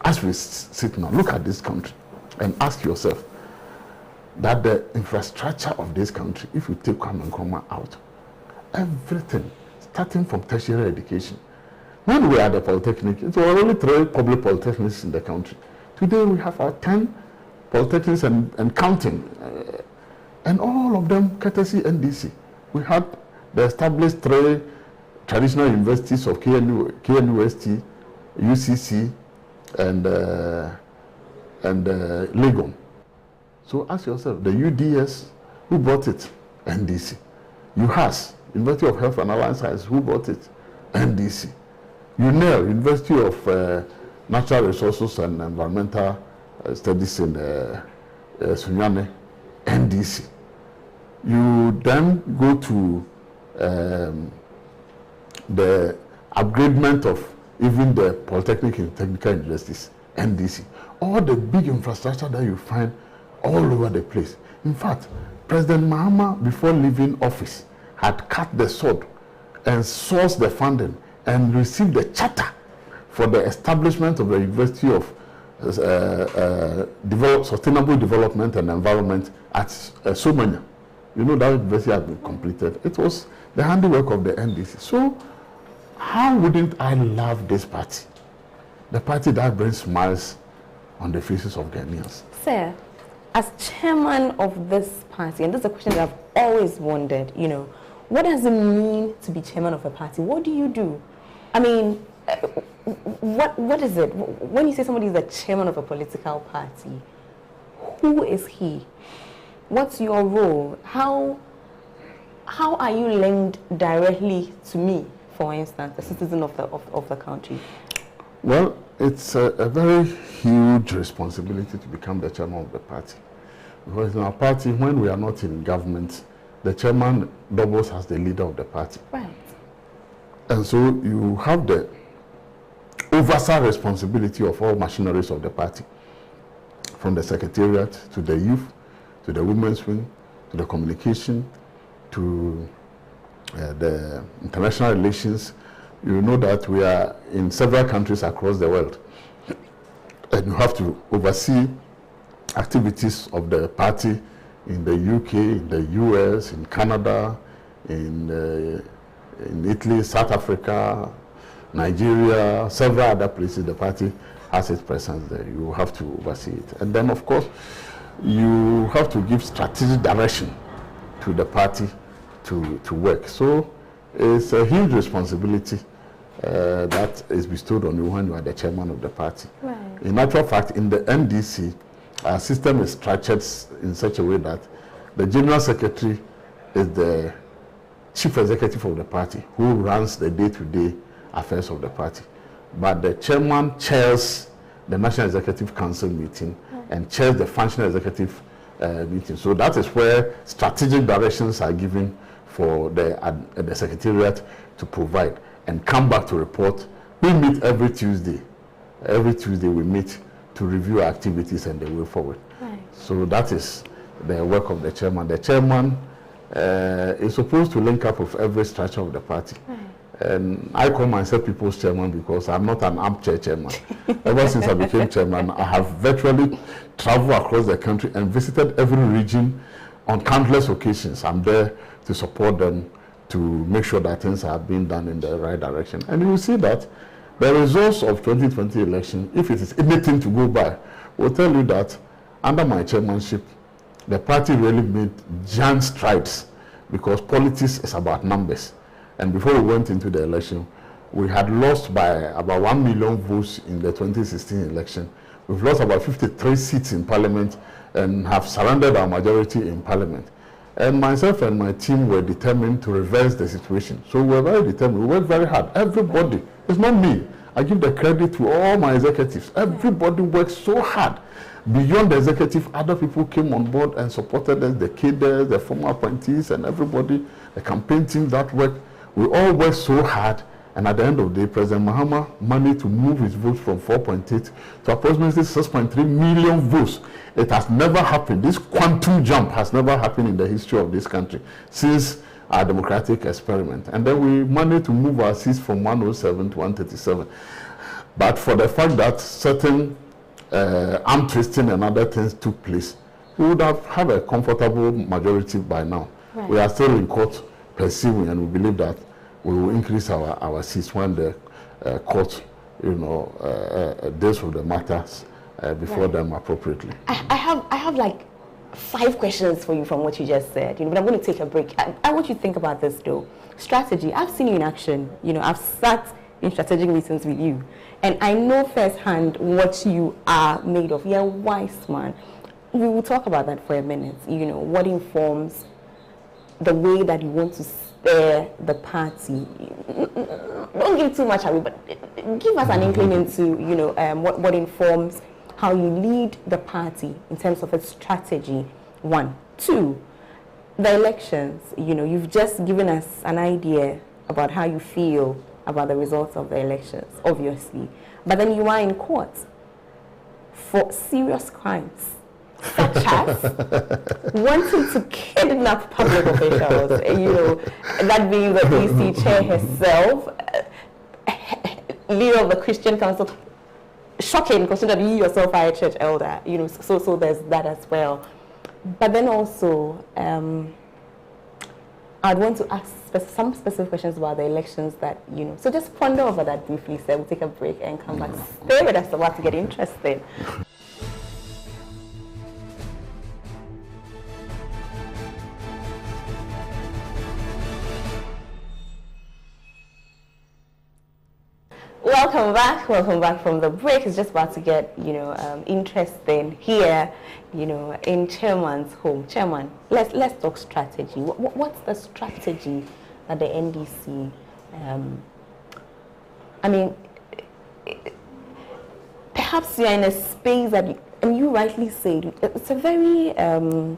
S2: As we sit now, look at this country and ask yourself that the infrastructure of this country, if you take Kwame Nkrumah out, everything, starting from tertiary education. When we were at the Polytechnic, it were only 3 public polytechnics in the country. Today we have our 10 polytechnics and counting, and all of them courtesy NDC. We had the established 3 traditional universities of KNUST, UCC, and Legon. So ask yourself, the UDS, who bought it? NDC. UHAS, University of Health and Allied Sciences, who bought it? NDC. UNEL, University of Natural Resources and Environmental Studies in Sunyane, NDC. You then go to the upgradement of even the Polytechnic and Technical Universities, NDC. All the big infrastructure that you find all over the place. In fact, President Mahama, before leaving office, had cut the sword and sourced the funding and received the charter for the establishment of the University of Sustainable Development and Environment at Somanya. You know, that university has been completed. It was the handiwork of the NDC. So how wouldn't I love this party? The party that brings smiles on the faces of Ghanaians.
S1: Sir, as chairman of this party, and this is a question that I've always wondered, what does it mean to be chairman of a party? What do you do? I mean, what is it? When you say somebody is the chairman of a political party, who is he? What's your role? How are you linked directly to me, for instance, a citizen of the country?
S2: Well, it's a very huge responsibility to become the chairman of the party. Because in our party, when we are not in government, the chairman doubles as the leader of the party.
S1: Right.
S2: And so you have the oversight responsibility of all machineries of the party, from the secretariat to the youth, to the women's wing, to the communication, to the international relations. You know that we are in several countries across the world, and you have to oversee activities of the party in the UK, in the US, in Canada, in Italy, South Africa, Nigeria, several other places. The party has its presence there. You have to oversee it. And then, of course, you have to give strategic direction to the party to work. So it's a huge responsibility that is bestowed on you when you are the chairman of the party.
S1: Right.
S2: In actual fact, in the NDC, our system is structured in such a way that the general secretary is the chief executive of the party who runs the day-to-day affairs of the party. But the chairman chairs the National Executive Council meeting and chairs the functional executive meeting. So that is where strategic directions are given for the secretariat to provide and come back to report. We meet every Tuesday. Every Tuesday we meet to review our activities and the way forward.
S1: Right.
S2: So that is the work of the chairman. The chairman is supposed to link up with every structure of the party.
S1: Right.
S2: And I call myself people's chairman because I'm not an armchair chairman. Ever since I became chairman, I have virtually traveled across the country and visited every region on countless occasions. I'm there to support them, to make sure that things are being done in the right direction. And you will see that the results of 2020 election, if it is anything to go by, will tell you that under my chairmanship, the party really made giant strides, because politics is about numbers. And before we went into the election, we had lost by about 1 million votes in the 2016 election. We've lost about 53 seats in parliament and have surrendered our majority in parliament. And myself and my team were determined to reverse the situation. So we were very determined. We worked very hard. Everybody, it's not me. I give the credit to all my executives. Everybody worked so hard. Beyond the executive, other people came on board and supported us, the cadres, the former appointees, and everybody, the campaign team that worked. We all worked so hard, and at the end of the day, President Mahama managed to move his votes from 4.8 to approximately 6.3 million votes. It has never happened. This quantum jump has never happened in the history of this country since our democratic experiment. And then we managed to move our seats from 107 to 137. But for the fact that certain arm twisting and other things took place, we would have had a comfortable majority by now. Right. We are still in court pursuing, and we believe that we will increase our seats when the court, deals with the matters before them appropriately.
S1: I have like 5 questions for you from what you just said, but I'm going to take a break. I want you to think about this though. Strategy. I've seen you in action. I've sat in strategic meetings with you, and I know firsthand what you are made of. You're a wise man. We will talk about that for a minute. What informs the way that you want to steer the party. Don't give too much away, but give us an inkling into what informs how you lead the party in terms of its strategy. 1. 2, the elections. You've just given us an idea about how you feel about the results of the elections, obviously. But then you are in court for serious crimes, such as wanting to kidnap public officials, that being the PC chair herself, leader of the Christian Council. Shocking, considering you yourself are a church elder, so there's that as well. But then also, I'd want to ask some specific questions about the elections that, so just ponder over that briefly, so we'll take a break and come back. Stay with us, about to get interesting. Welcome back from the break. It's just about to get, interesting here, in Chairman's home. Chairman, let's talk strategy. What's the strategy that the NDC, perhaps you're in a space that, and you rightly said, it's a very, and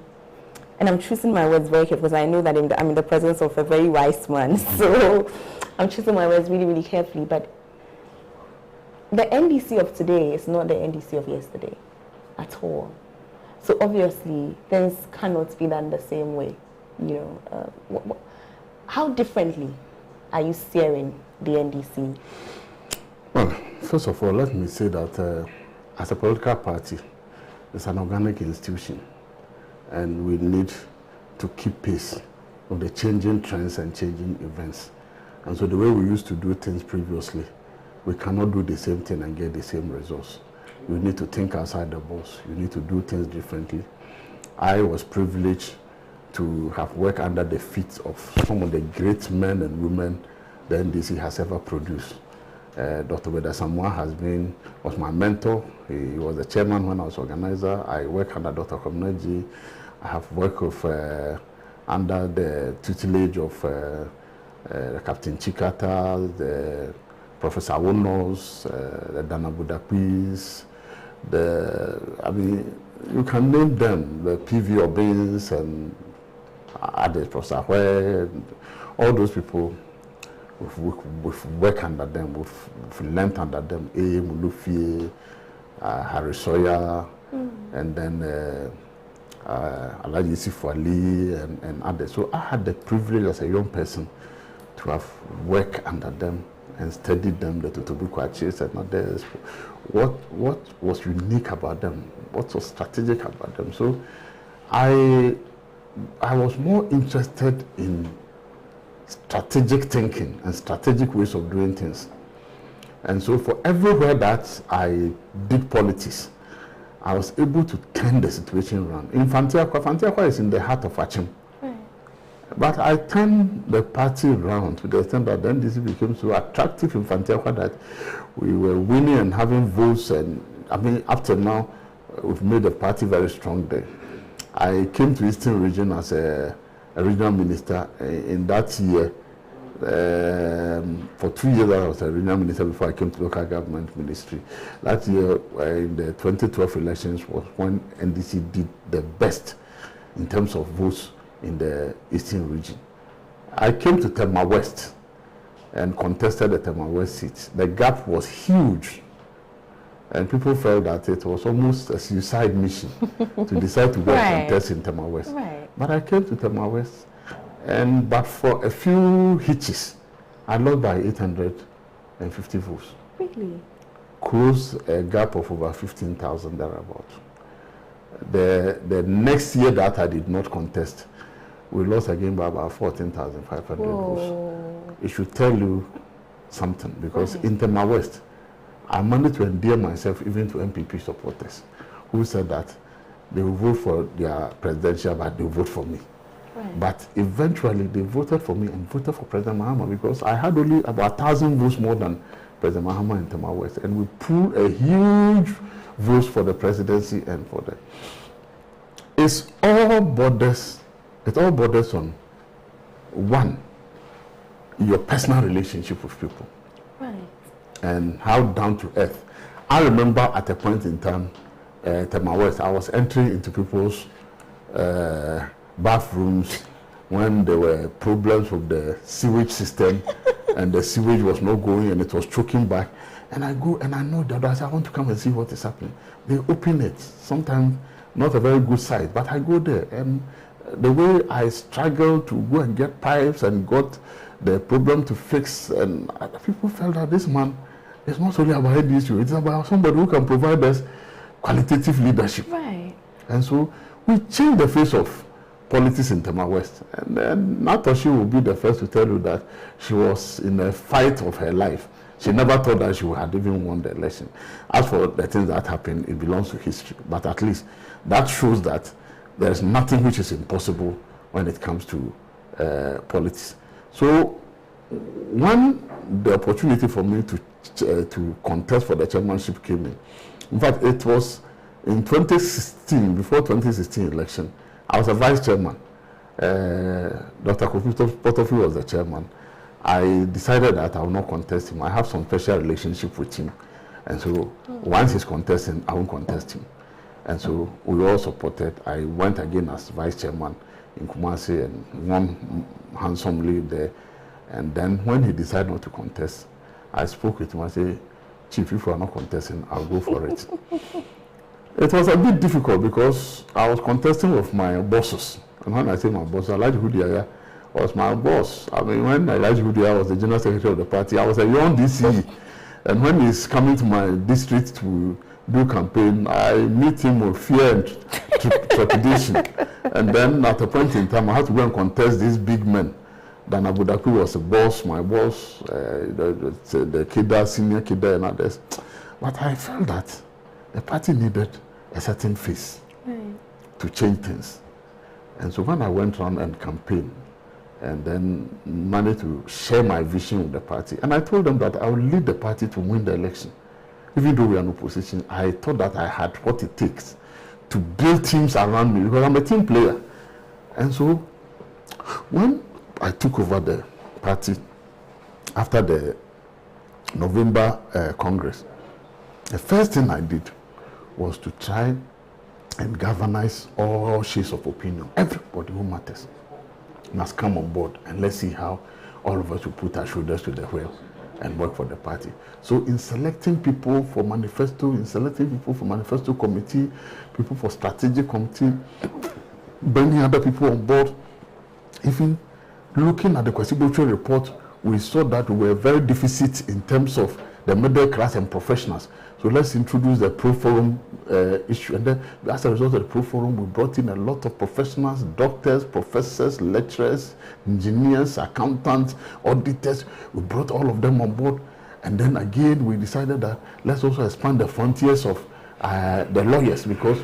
S1: I'm choosing my words very carefully because I know that I'm in the presence of a very wise man, so I'm choosing my words really, really carefully, but the NDC of today is not the NDC of yesterday at all. So obviously, things cannot be done the same way. How differently are you steering the NDC?
S2: Well, first of all, let me say that as a political party, it's an organic institution, and we need to keep pace with the changing trends and changing events. And so the way we used to do things previously, we cannot do the same thing and get the same results. You need to think outside the box. You need to do things differently. I was privileged to have worked under the feet of some of the great men and women the NDC has ever produced. Dr. Weda Samoa was my mentor. He was the chairman when I was organizer. I worked under Dr. Komnaji. I have worked with, under the tutelage of Captain Chikata, the Professor Wonos, the Dana Budapis, you can name them, the PV Obins and others, Professor Hue, all those people, we've worked under them, we've learned under them, A. Mulufi, Harry Sawyer, and then Alaji Sifwali and others. So I had the privilege as a young person to have worked under them and studied them, the Tutubu and others. What was unique about them? What was strategic about them? So I was more interested in strategic thinking and strategic ways of doing things. And so for everywhere that I did politics, I was able to turn the situation around. In Fantiakwa is in the heart of Achim. But I turned the party around to the extent that the NDC became so attractive in Fantiakwa that we were winning and having votes, and up to now, we've made the party very strong there. I came to Eastern Region as a regional minister in that year. For 2 years I was a regional minister before I came to local government ministry. That year, in the 2012 elections, was when NDC did the best in terms of votes in the Eastern Region. I came to Tema West and contested the Tema West seat. The gap was huge, and people felt that it was almost a suicide mission to decide to go and contest in Tema West. But I came to Tema West, but for a few hitches, I lost by 850 votes.
S1: Really?
S2: Closed a gap of over 15,000 thereabout. The next year that I did not contest, we lost again by about 14,500 votes. It should tell you something, because in Tema West, I managed to endear myself even to MPP supporters who said that they will vote for their presidential, but they will vote for me. But eventually they voted for me and voted for President Mahama, because I had only about 1,000 votes more than President Mahama in Tema West, and we pulled a huge votes for the presidency and for the. It all borders on one, your personal relationship with people, and how down to earth. I remember at a point in time, Tema West, I was entering into people's bathrooms when there were problems with the sewage system and the sewage was not going and it was choking back. And I go and I know that I say, I want to come and see what is happening. They open it, sometimes not a very good sight, but I go there, and the way I struggled to go and get pipes and got the problem to fix, and people felt that this man is not only about head issue, it's about somebody who can provide us qualitative leadership. And so we changed the face of politics in Tema West. And then Natoshi will be the first to tell you that she was in a fight of her life. She never thought that she had even won the election. As for the things that happened, it belongs to history. But at least that shows that there's nothing which is impossible when it comes to politics. So when the opportunity for me to to contest for the chairmanship came in. In fact, it was in 2016, before 2016 election, I was a vice chairman. Dr. Pratt.12 was the chairman. I decided that I will not contest him. I have some special relationship with him. And so once he's contesting, I won't contest him. And so we all supported. I went again as vice chairman in Kumasi and won handsomely there. And then when he decided not to contest, I spoke with him. I said, Chief, if you are not contesting, I'll go for it. It was a bit difficult because I was contesting with my bosses. And when I say my boss, Alhaji Hudiaya was my boss. I mean, when Alhaji Hudiaya was the general secretary of the party, I was a young DC. And when he's coming to my district to do campaign, I meet him with fear and trepidation. And then at a point in time, I had to go and contest these big men. Dan Abudaku was a boss, my boss, the Kida, senior Kida and others. But I felt that the party needed a certain face to change things. And so when I went around and campaigned, and then managed to share my vision with the party, and I told them that I would lead the party to win the election. Even though we are in opposition, I thought that I had what it takes to build teams around me, because I'm a team player. And so when I took over the party after the November Congress, the first thing I did was to try and galvanize all shades of opinion. Everybody who matters must come on board, and let's see how all of us will put our shoulders to the wheel and work for the party. So in selecting people for manifesto, in selecting people for manifesto committee, people for strategic committee, bringing other people on board, even looking at the Kwesi report, we saw that we were very deficit in terms of the middle class and professionals. So let's introduce the Pro Forum issue. And then as a result of the Pro Forum, we brought in a lot of professionals, doctors, professors, lecturers, engineers, accountants, auditors. We brought all of them on board. And then again, we decided that let's also expand the frontiers of the lawyers, because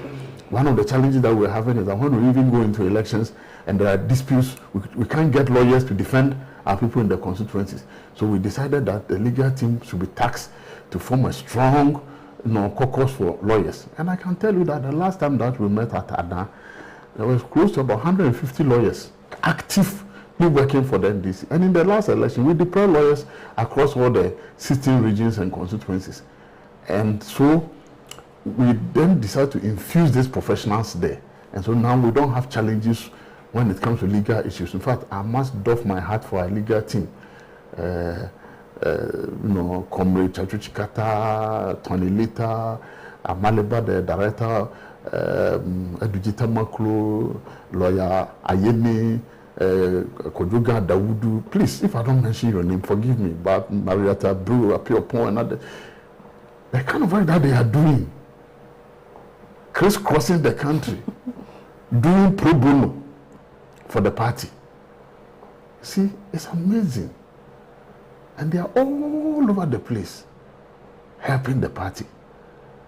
S2: one of the challenges that we're having is that when we even go into elections and there are disputes, we can't get lawyers to defend our people in the constituencies. So we decided that the legal team should be taxed to form a strong caucus for lawyers. And I can tell you that the last time that we met at Ada, there was close to about 150 lawyers actively working for the NDC. And in the last election, we deployed lawyers across all the 16 regions and constituencies. And so we then decided to infuse these professionals there. And so now we don't have challenges when it comes to legal issues. In fact, I must doff my hat for our legal team. Comrade Chachu Chikata, Tony Lita, Amaleba, the director, Edujita Maklo, lawyer Ayeni, Kojuga Dawudu. Please, if I don't mention your name, forgive me, but Marietta Brew, Appeal Point, and other. The kind of work that they are doing, crisscrossing the country, doing pro bono for the party. See, it's amazing. And they are all over the place, helping the party,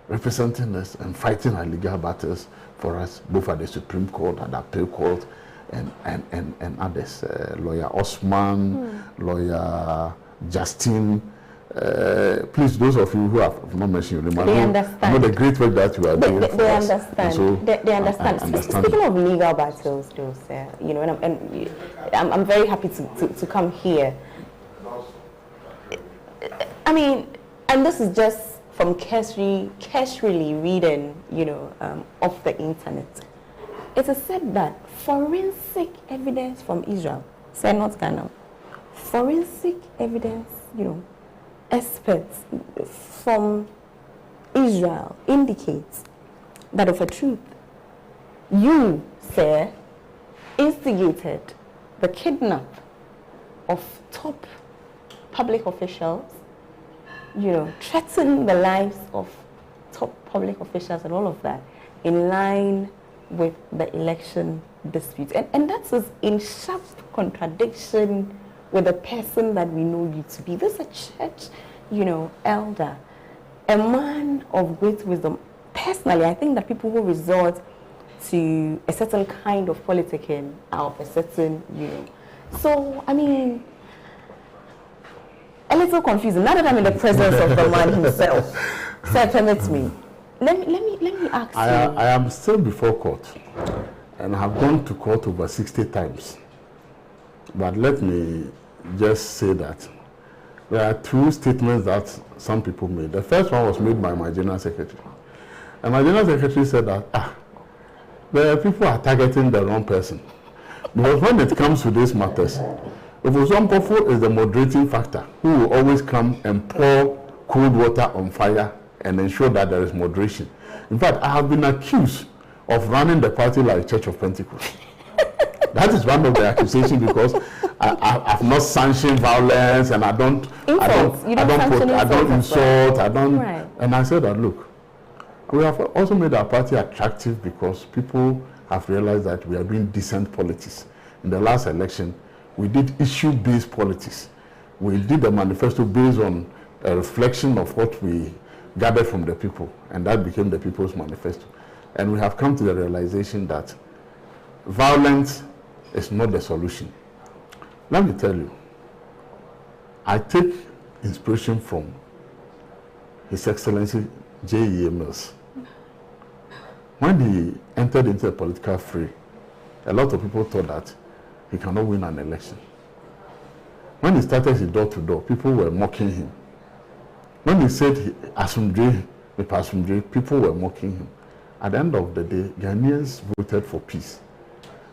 S2: representing us and fighting our legal battles for us, both at the Supreme Court, at the Appeal Court, and others. Lawyer Osman, lawyer Justin. Please, those of you who have not mentioned your name, I know the great work that you are doing.
S1: They understand. So they understand. Speaking of legal battles, though, sir, and I'm very happy to come here. I mean, and this is just from casually reading, off the internet. It is said that forensic evidence from Israel, say not Ghana, forensic evidence, experts from Israel indicates that of a truth, you, sir, instigated the kidnap of top public officials, threaten the lives of top public officials and all of that in line with the election dispute. And that is in sharp contradiction with the person that we know you to be. This is a church, elder, a man of great wisdom. Personally, I think that people who resort to a certain kind of politicking are of a certain, So, I mean, a little confusing. Now that I'm in the presence of the man himself, sir, permit me. Let me ask you.
S2: I am still before court, and I have gone to court over 60 times. But let me just say that there are two statements that some people made. The first one was made by my general secretary. And my general secretary said that, the people are targeting the wrong person. Because when it comes to these matters, Ofosu is the moderating factor who will always come and pour cold water on fire and ensure that there is moderation. In fact, I have been accused of running the party like Church of Pentecost. That is one of the accusations, because I've not sanctioned violence, and I don't insult,
S1: Right.
S2: And I said that, look, we have also made our party attractive because people have realized that we are doing decent politics. In the last election, we did issue-based politics. We did a manifesto based on a reflection of what we gathered from the people, and that became the People's Manifesto. And we have come to the realization that violence is not the solution. Let me tell you, I take inspiration from His Excellency J.E.A. Mills. When he entered into the political fray, a lot of people thought that he cannot win an election. When he started his door-to-door, people were mocking him. When he said Asumdre, people were mocking him. At the end of the day, Ghanaians voted for peace.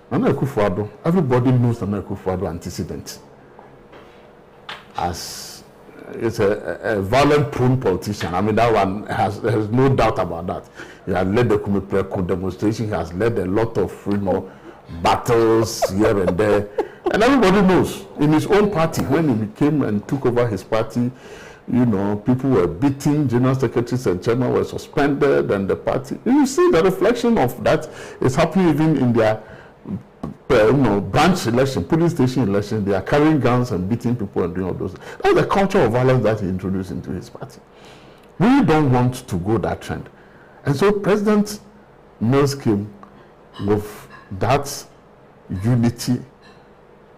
S2: Nana Akufo-Addo, everybody knows Nana Akufo-Addo antecedent. As it's a violent-prone politician. I mean, that one there's no doubt about that. He has led the Kumipreko demonstration. He has led a lot of, battles here and there. And everybody knows, in his own party, when he became and took over his party, people were beaten, general secretaries and chairman were suspended, and the party. You see the reflection of that is happening even in their branch election, police station election. They are carrying guns and beating people and doing all those. That's the culture of violence that he introduced into his party. We don't want to go that trend. And so President Mills came with that unity,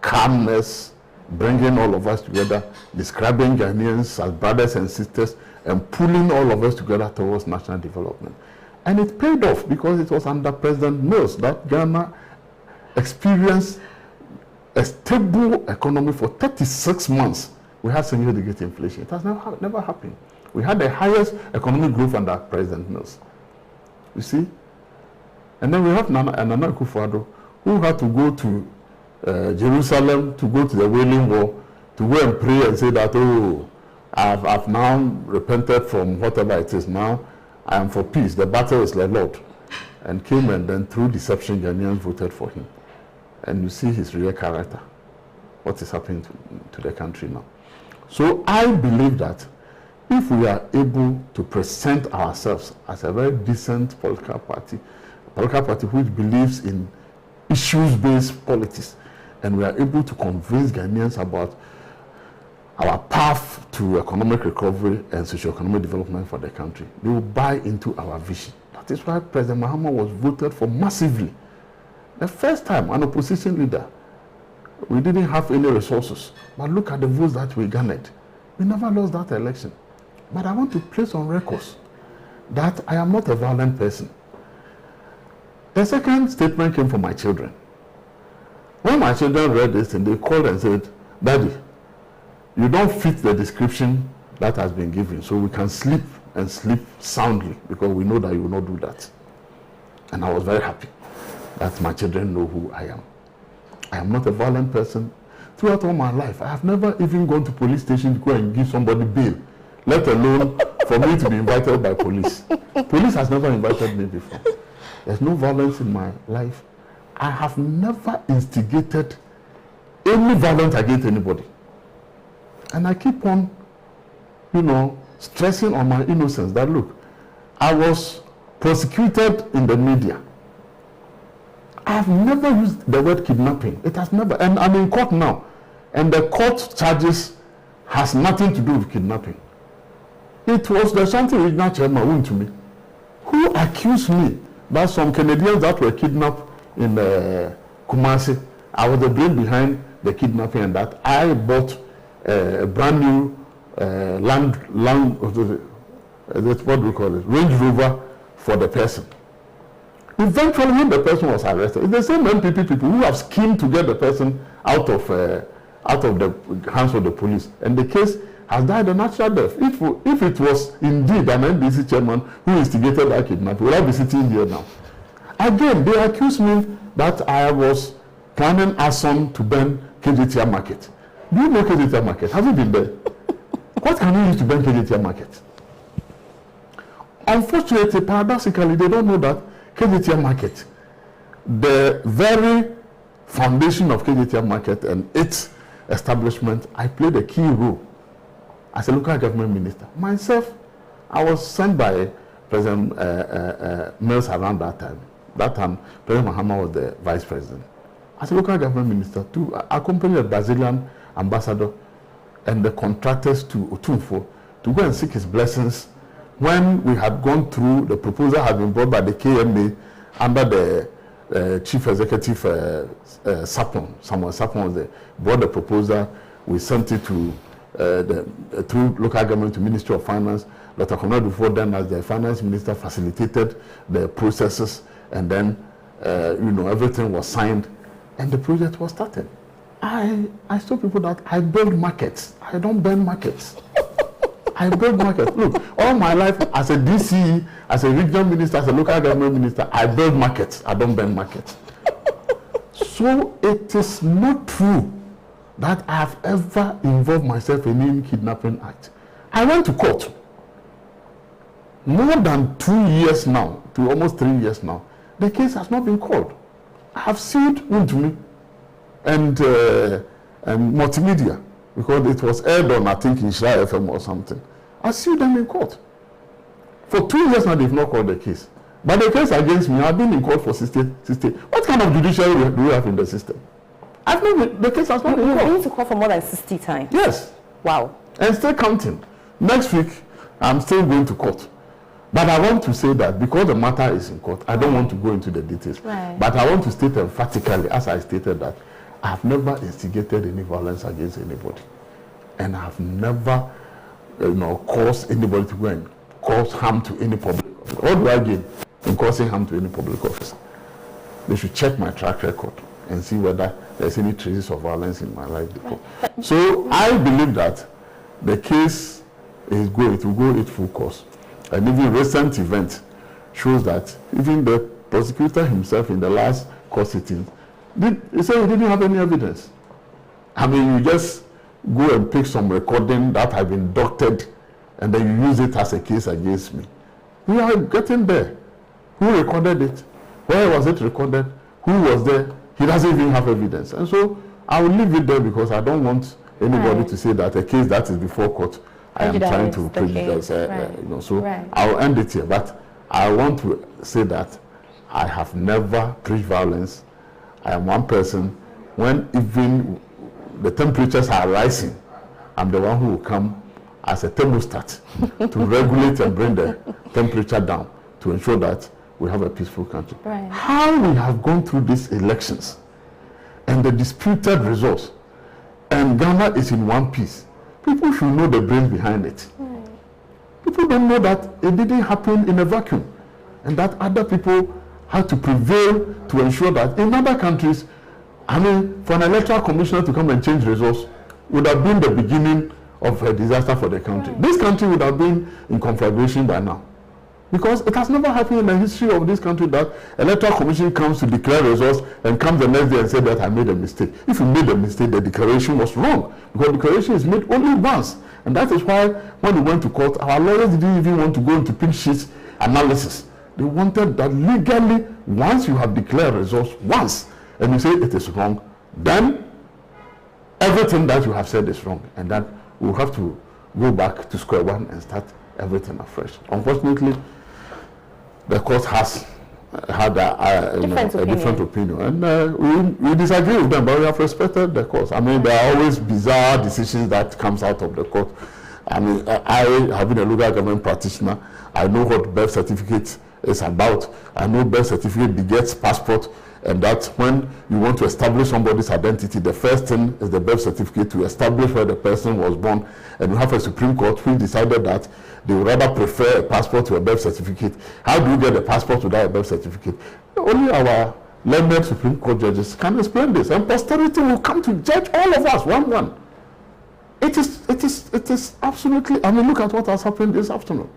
S2: calmness, bringing all of us together, describing Ghanaians as brothers and sisters, and pulling all of us together towards national development. And it paid off, because it was under President Mills that Ghana experienced a stable economy for 36 months. We had single-digit inflation. It has never happened. We had the highest economic growth under President Mills. You see? And then we have Nana Akufo-Addo, who had to go to Jerusalem, to go to the Wailing Wall, to go and pray and say that, I've now repented from whatever it is. Now I am for peace. The battle is the Lord. And came, and then through deception, Ghanaians voted for him. And you see his real character, what is happening to the country now. So I believe that if we are able to present ourselves as a very decent political party which believes in issues-based politics, and we are able to convince Ghanaians about our path to economic recovery and socio-economic development for the country, they will buy into our vision. That is why President Mahama was voted for massively. The first time, an opposition leader, we didn't have any resources. But look at the votes that we garnered. We never lost that election. But I want to place on records that I am not a violent person. The second statement came from my children. When my children read this, and they called and said, Daddy, you don't fit the description that has been given, so we can sleep and sleep soundly, because we know that you will not do that. And I was very happy that my children know who I am. I am not a violent person. Throughout all my life, I have never even gone to police station to go and give somebody bail, let alone for me to be invited by police. Police has never invited me before. There's no violence in my life. I have never instigated any violence against anybody. And I keep on, stressing on my innocence that, look, I was prosecuted in the media. I have never used the word kidnapping. It has never. And I'm in court now. And the court charges has nothing to do with kidnapping. It was the Ashanti Regional Chairman to me, who accused me that some Canadians that were kidnapped in I was the brain behind the kidnapping, and that I bought a brand new what do we call it? Range Rover for the person. Eventually, when the person was arrested, it's the same MPP people who have schemed to get the person out of the hands of the police, and the case has died a natural death. If it was indeed an NDC chairman who instigated that kidnapping, would I be sitting here now? Again, they accuse me that I was planning arson to burn KJTR Market. Do you know KJTR Market? Have you been there? What can you use to burn KJTR Market? Unfortunately, paradoxically, they don't know that KJTR Market, the very foundation of KJTR Market and its establishment, I played a key role as a local government minister. Myself, I was sent by President Mills around that time. That time, President Mahama was the vice president. As a local government minister, to accompany the Brazilian ambassador and the contractors to Otumfo to go and seek his blessings when we had gone through, the proposal had been brought by the KMA under the chief executive Sapon. Samuel Sapon brought the proposal. We sent it to through local government to Ministry of Finance. Dr. Konrad before then, as the finance minister, facilitated the processes, and then everything was signed, and the project was started. I told people that I build markets. I don't burn markets. I build markets. Look, all my life as a DC, as a regional minister, as a local government minister, I build markets. I don't burn markets. So it is not true that I have ever involved myself in any kidnapping act. I went to court more than 2 years now, to almost 3 years now. The case has not been called. I have sued Undumi and Multimedia, because it was aired on, I think, in Shire FM or something. I sued them in court. For 2 years now, they've not called the case. But the case against me, I've been in court for 60. What kind of judiciary do we have in the system? The case has not been called.
S1: You need to call for more than 60 times?
S2: Yes.
S1: Wow.
S2: And still counting. Next week, I'm still going to court. But I want to say that because the matter is in court, I don't want to go into the details.
S1: Right.
S2: But I want to state emphatically, as I stated, that I have never instigated any violence against anybody. And I have never caused anybody to go and cause harm to any public officer. What do I gain in causing harm to any public officer? They should check my track record and see whether there's any traces of violence in my life before. So I believe that the case is going to go its full course. And even recent event shows that even the prosecutor himself in the last court sitting, he said he didn't have any evidence. I mean, you just go and pick some recording that have been doctored and then you use it as a case against me. We are getting there. Who recorded it? Where was it recorded? Who was there? He doesn't even have evidence. And so I will leave it there because I don't want anybody to say that a case that is before court, I am trying to prejudice. So I'll end it here. But I want to say that I have never preached violence. I am one person. When even the temperatures are rising, I'm the one who will come as a thermostat to regulate and bring the temperature down to ensure that we have a peaceful country.
S1: Right.
S2: How we have gone through these elections and the disputed results, and Ghana is in one piece, people should know the brains behind it. Right. People don't know that it didn't happen in a vacuum, and that other people had to prevail to ensure that in other countries, I mean, for an electoral commissioner to come and change results would have been the beginning of a disaster for the country. Right. This country would have been in conflagration by now. Because it has never happened in the history of this country that electoral commission comes to declare results and comes the next day and says that I made a mistake. If you made a mistake, the declaration was wrong. Because declaration is made only once. And that is why when we went to court, our lawyers didn't even want to go into pink sheets analysis. They wanted that legally, once you have declared results once, and you say it is wrong, then everything that you have said is wrong. And then we'll have to go back to square one and start everything afresh. Unfortunately, the court has had a different opinion. And we disagree with them, but we have respected the court. I mean, there are always bizarre decisions that comes out of the court. I mean, I have been a local government practitioner. I know what birth certificate It's about, I know birth certificate begets passport, and that when you want to establish somebody's identity, the first thing is the birth certificate to establish where the person was born. And you have a Supreme Court who decided that they would rather prefer a passport to a birth certificate. How do you get a passport without a birth certificate? Only our learned Supreme Court judges can explain this, and posterity will come to judge all of us one. It is absolutely, I mean, look at what has happened this afternoon.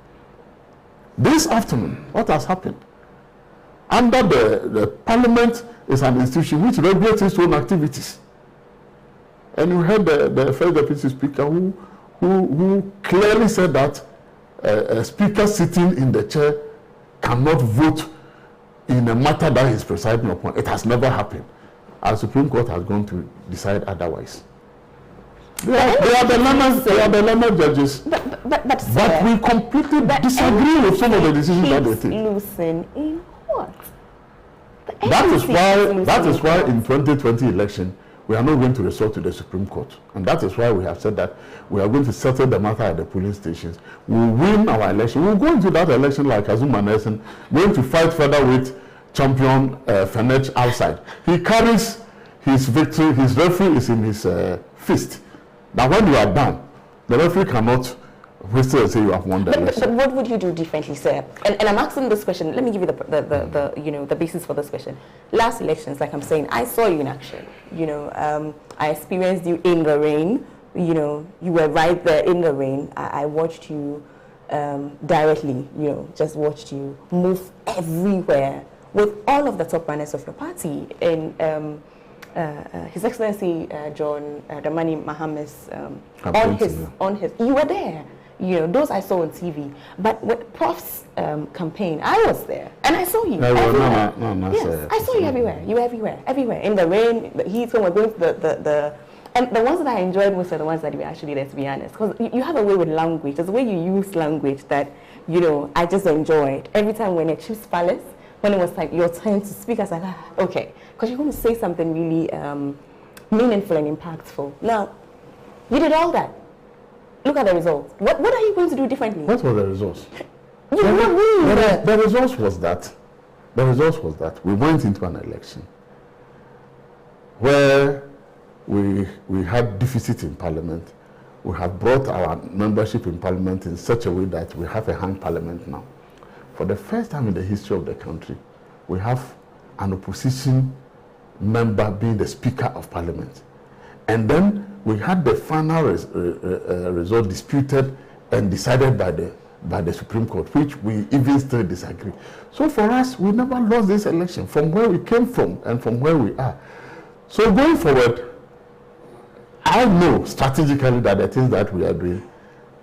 S2: This afternoon, what has happened? Under the Parliament is an institution which regulates its own activities. And you heard the first deputy speaker who clearly said that a speaker sitting in the chair cannot vote in a matter that he's presiding upon. It has never happened. Our Supreme Court has gone to decide otherwise. They are the learned judges. But we completely disagree with some of the decisions that they take.
S1: Losing in what?
S2: That is why in 2020 election, we are not going to resort to the Supreme Court. And that is why we have said that we are going to settle the matter at the polling stations. We'll win our election. We'll go into that election like Azuma Nelson, going to fight further with champion Fenech outside. He carries his victory, his referee is in his fist. Now when you are down, the referee cannot whistle and say you have won the election.
S1: But what would you do differently, sir? And I'm asking this question. Let me give you the basis for this question. Last elections, like I'm saying, I saw you in action. I experienced you in the rain. You were right there in the rain. I watched you directly. Just watched you move everywhere with all of the top runners of your party. And His Excellency John Dramani Maham's on his you were there. Those I saw on TV. But with Prof's campaign, I was there and I saw you everywhere. Yes, I saw you everywhere. You were everywhere. In the rain, the heat, when we're going to the and the ones that I enjoyed most are the ones that were actually there, to be honest. Because you have a way with language. There's a way you use language that, I just enjoyed. Every time when at Chief's Palace, when it was like your turn to speak, I was like, okay. Because you're going to say something really meaningful and impactful. Now, you did all that. Look at the results. What are you going to do differently?
S2: What were the results?
S1: The
S2: results was that we went into an election where we had deficit in Parliament. We have brought our membership in Parliament in such a way that we have a hung Parliament now. For the first time in the history of the country, we have an opposition member being the Speaker of Parliament. And then we had the final result disputed and decided by the Supreme Court, which we even still disagree. So for us, we never lost this election from where we came from and from where we are. So going forward, I know strategically that the things that we are doing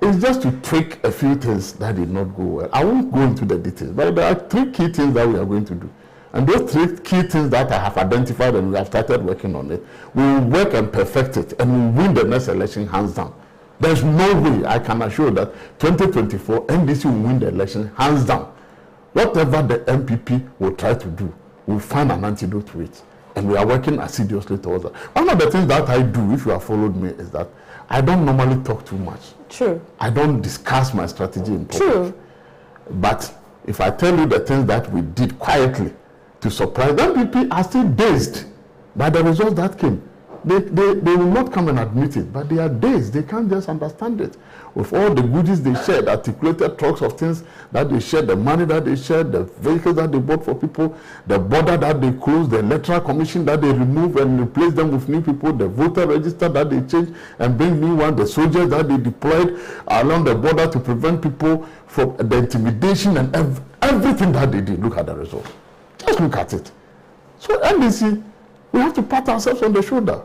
S2: is just to tweak a few things that did not go well. I won't go into the details, but there are 3 key things that we are going to do. And those 3 key things that I have identified and we have started working on it, we will work and perfect it and we will win the next election hands down. There's no way I can assure that 2024 NDC will win the election hands down. Whatever the MPP will try to do, we'll find an antidote to it. And we are working assiduously towards that. One of the things that I do, if you have followed me, is that I don't normally talk too much.
S1: True.
S2: I don't discuss my strategy in public.
S1: True.
S2: But if I tell you the things that we did quietly to surprise them, people are still dazed by the results that came. They will not come and admit it, but they are dazed. They can't just understand it. With all the goodies they shared, articulated talks of things that they shared, the money that they shared, the vehicles that they bought for people, the border that they closed, the electoral commission that they removed and replaced them with new people, the voter register that they changed and bring new ones, the soldiers that they deployed along the border to prevent people from the intimidation and everything that they did. Look at the results. Just look at it. So NDC, we have to pat ourselves on the shoulder.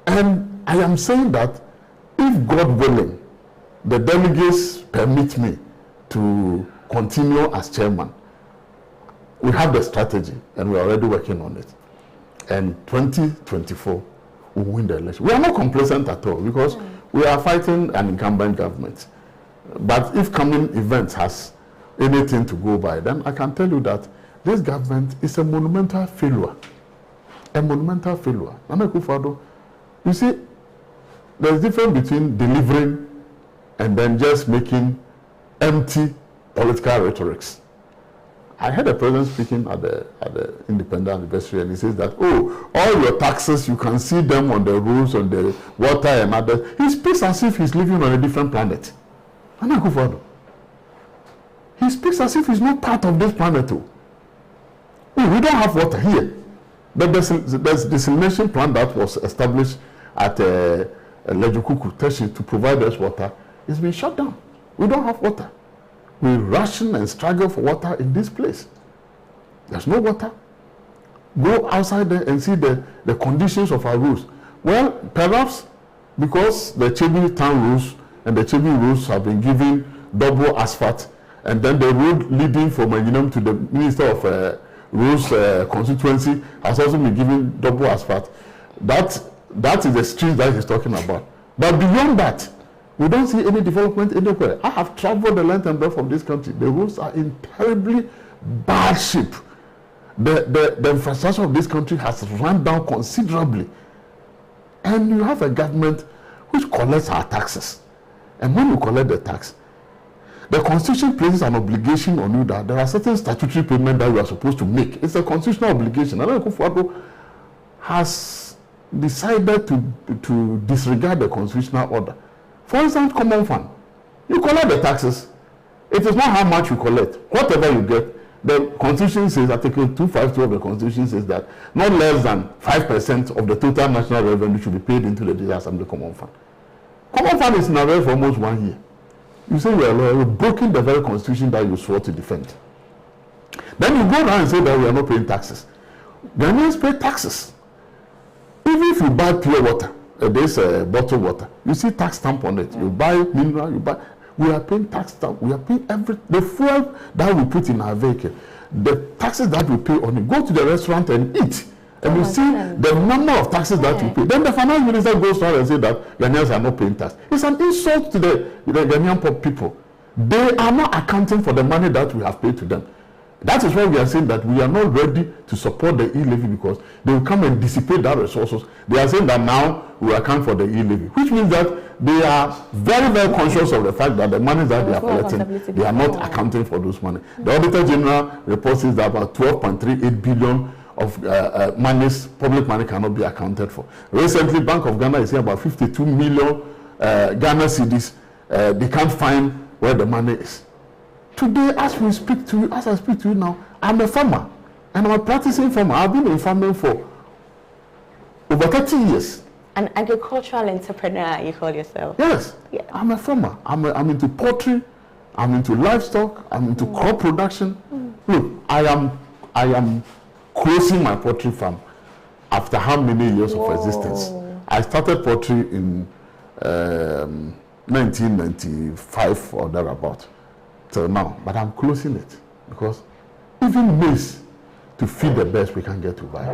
S2: And I am saying that if God willing, the delegates permit me to continue as chairman, we have the strategy and we are already working on it. And 2024, we'll win the election. We are not complacent at all because we are fighting an incumbent government. But if coming events has anything to go by, then I can tell you that this government is a monumental failure. A monumental failure. Nana Akufo-Addo, you see, there's a difference between delivering and then just making empty political rhetorics. I heard the president speaking at the Independent Anniversary, and he says that, oh, all your taxes, you can see them on the roads, on the water and others. He speaks as if he's living on a different planet. He speaks as if he's not part of this planet too. Oh, we don't have water here. But there's desalination plant that was established at Lejokuku Teshi to provide us water. It's been shut down. We don't have water. We ration and struggle for water in this place. There's no water. Go outside there and see the conditions of our roads. Well, perhaps because the Chebi town roads and the Chebi roads have been given double asphalt, and then the road leading from Maginam to the Minister of Roads constituency has also been given double asphalt. That is the street that he's talking about. But beyond that, we don't see any development anywhere. I have traveled the length and breadth of this country. The roads are in terribly bad shape. The infrastructure of this country has run down considerably. And you have a government which collects our taxes. And when you collect the tax, the Constitution places an obligation on you that there are certain statutory payments that you are supposed to make. It's a constitutional obligation. And Akufo-Addo has decided to disregard the constitutional order. For instance, common fund. You collect the taxes. It is not how much you collect. Whatever you get, the Constitution says, Article 252 of the Constitution says that not less than 5% of the total national revenue should be paid into the General Assembly Common Fund. Common fund is in arrears for almost 1 year. You say you're a lawyer, you're breaking the very Constitution that you swore to defend. Then you go around and say that we are not paying taxes. Ghanaians pay taxes. Even if you buy pure water, there's bottled water, you see tax stamp on it. You buy mineral, we are paying tax stamp. We are paying the fuel that we put in our vehicle, the taxes that we pay on it. Go to the restaurant and eat. And you see the number of taxes that we pay. Then the finance minister goes around and says that Ghanaians are not paying tax. It's an insult to the Ghanaian people. They are not accounting for the money that we have paid to them. That is why we are saying that we are not ready to support the e-levy, because they will come and dissipate that resources. They are saying that now we account for the e-levy, which means that they are very, very conscious of the fact that the money that they are collecting, they are not accounting for those money. The Auditor General reports is that about 12.38 billion of public money cannot be accounted for. Recently, Bank of Ghana is saying about 52 million Ghana cedis. They can't find where the money is. Today, as I speak to you now, I'm a farmer, and I'm a practicing farmer. I've been in farming for over 30 years.
S1: An agricultural entrepreneur, you call yourself?
S2: Yes. Yeah. I'm a farmer. I'm into poultry. I'm into livestock. I'm into crop production. Look, I am closing my poultry farm after how many years of existence? I started poultry in 1995 or thereabout till now, but I'm closing it because even maize to feed the birds we can get to buy.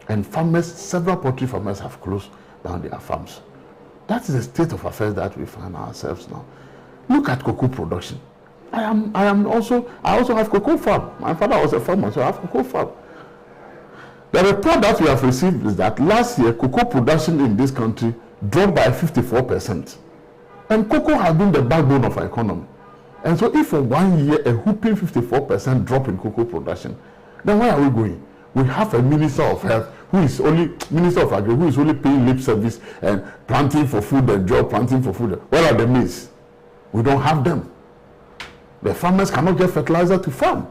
S2: And farmers, several poultry farmers have closed down their farms. That is the state of affairs that we find ourselves now. Look at cocoa production. I also have cocoa farm. My father was a farmer, so I have cocoa farm. The report that we have received is that last year cocoa production in this country dropped by 54%. And cocoa has been the backbone of our economy. And so if for 1 year a whooping 54% drop in cocoa production, then where are we going? We have a Minister of Health who is only, Minister of Agriculture, who is only paying lip service and planting for food and job planting for food. Where are the maize? We don't have them. The farmers cannot get fertilizer to farm.